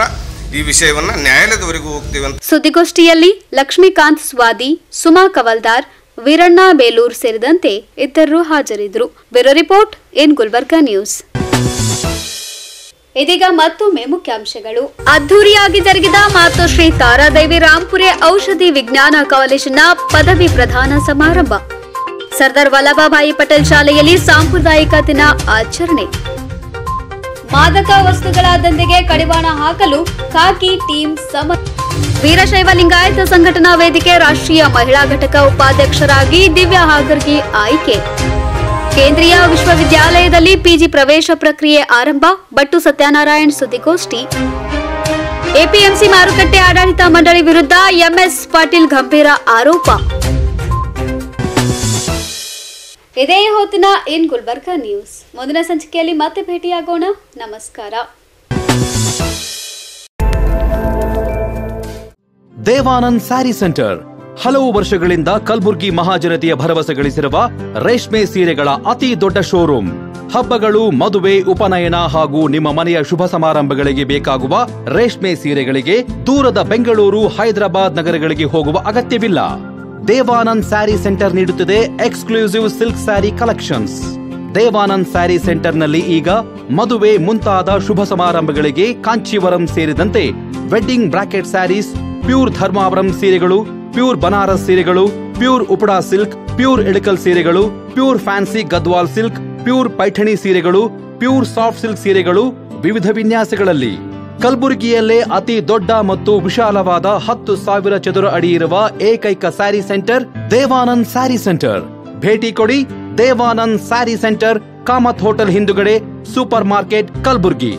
ಈ ವಿಷಯವನ್ನು ನ್ಯಾಯಾಲಯದವರೆಗೂ ಹೋಗ್ತೀವಿ ಅಂತ. ಸುದ್ದಿಗೋಷ್ಠಿಯಲ್ಲಿ ಲಕ್ಷ್ಮೀಕಾಂತ್ ಸ್ವಾದಿ, ಸುಮಾ ಕವಲ್ದಾರ್, ವೀರಣ್ಣ ಬೇಲೂರ್ ಸೇರಿದಂತೆ ಇತರರು ಹಾಜರಿದ್ದರು. Bureau report in Gulbarga news. ಇದೀಗ ಮತ್ತೊಮ್ಮೆ ಮುಖ್ಯಾಂಶಗಳು. ಅದ್ದೂರಿಯಾಗಿ ಜರುಗಿದ ಮಾತೋಶ್ರೀ ತಾರಾದೇವಿ ರಾಂಪುರೆ ಔಷಧಿ ವಿಜ್ಞಾನ ಕಾಲೇಜಿನ ಪದವಿ ಪ್ರದಾನ ಸಮಾರಂಭ. ಸರ್ದಾರ್ ವಲ್ಲಭಭಾಯಿ ಪಟೇಲ್ ಶಾಲೆಯಲ್ಲಿ ಸಾಂಪ್ರದಾಯಿಕ ದಿನ ಆಚರಣೆ. ಮಾದಕ ವಸ್ತುಗಳ ದಂಧೆಗೆ ಕಡಿವಾಣ ಹಾಕಲು ಖಾಕಿ ಟೀಮ್ ವೀರಶೈವ ಲಿಂಗಾಯತ ಸಂಘಟನಾ ವೇದಿಕೆ ರಾಷ್ಟ್ರೀಯ ಮಹಿಳಾ ಘಟಕ ಉಪಾಧ್ಯಕ್ಷರಾಗಿ ದಿವ್ಯಾ ಹಾಗರ್ಗಿ ಆಯ್ಕೆ. ಕೇಂದ್ರೀಯ ವಿಶ್ವವಿದ್ಯಾಲಯದಲ್ಲಿ PG ಪ್ರವೇಶ ಪ್ರಕ್ರಿಯೆ ಆರಂಭ. ಬಟ್ಟು ಸತ್ಯನಾರಾಯಣ್ ಸುದ್ದಿಗೋಷ್ಠಿ. APMC ಮಾರುಕಟ್ಟೆ ಆಡಳಿತ ಮಂಡಳಿ ವಿರುದ್ಧ MS ಪಾಟೀಲ್ ಗಂಭೀರ ಆರೋಪ. ಇದೇ ಹೊತ್ತಿನ ಇನ್ ಗುಲ್ಬರ್ಗಾ ನ್ಯೂಸ್. ಮುಂದಿನ ಸಂಚಿಕೆಯಲ್ಲಿ ಮತ್ತೆ ಭೇಟಿಯಾಗೋಣ. ನಮಸ್ಕಾರ. ದೇವಾನಂದ್ ಸ್ಯಾರಿ ಸೆಂಟರ್ ಹಲವು ವರ್ಷಗಳಿಂದ ಕಲಬುರ್ಗಿ ಮಹಾಜನತೆಯ ಭರವಸೆ ಗಳಿಸಿರುವ ರೇಷ್ಮೆ ಸೀರೆಗಳ ಅತಿ ದೊಡ್ಡ ಶೋರೂಮ್. ಹಬ್ಬಗಳು, ಮದುವೆ, ಉಪನಯನ ಹಾಗೂ ನಿಮ್ಮ ಮನೆಯ ಶುಭ ಸಮಾರಂಭಗಳಿಗೆ ಬೇಕಾಗುವ ರೇಷ್ಮೆ ಸೀರೆಗಳಿಗೆ ದೂರದ ಬೆಂಗಳೂರು, ಹೈದರಾಬಾದ್ ನಗರಗಳಿಗೆ ಹೋಗುವ ಅಗತ್ಯವಿಲ್ಲ. ದೇವಾನಂದ್ ಸ್ಯಾರಿ ಸೆಂಟರ್ ನೀಡುತ್ತಿದೆ exclusive silk sari collections. Devanand sari ಸೆಂಟರ್ನಲ್ಲಿ ಈಗ ಮದುವೆ ಮುಂತಾದ ಶುಭ ಸಮಾರಂಭಗಳಿಗೆ ಕಾಂಚೀವರಂ ಸೇರಿದಂತೆ wedding brocade saris, pure Dharmavaram ಸೀರೆಗಳು, ಪ್ಯೂರ್ ಬನಾರಸ್ ಸೀರೆಗಳು, pure Uppada silk, pure Ilkal ಸೀರೆಗಳು, pure fancy Gadwal silk, pure Paithani ಸೀರೆಗಳು, ಪ್ಯೂರ್ ಸಾಫ್ಟ್ ಸಿಲ್ಕ್ ಸೀರೆಗಳು ವಿವಿಧ ವಿನ್ಯಾಸಗಳಲ್ಲಿ. ಕಲಬುರಗಿಯಲ್ಲೇ ಅತಿ ದೊಡ್ಡ ಮತ್ತು ವಿಶಾಲವಾದ 10,000 ಚದುರ ಅಡಿ ಇರುವ ಏಕೈಕ ಸ್ಯಾರಿ ಸೆಂಟರ್ ದೇವಾನಂದ್ ಸ್ಯಾರಿ ಸೆಂಟರ್. ಭೇಟಿ ಕೊಡಿ ದೇವಾನಂದ್ ಸ್ಯಾರಿ ಸೆಂಟರ್, ಕಾಮತ್ ಹೋಟೆಲ್ ಹಿಂದುಗಡೆ, ಸೂಪರ್ ಮಾರ್ಕೆಟ್, ಕಲಬುರಗಿ.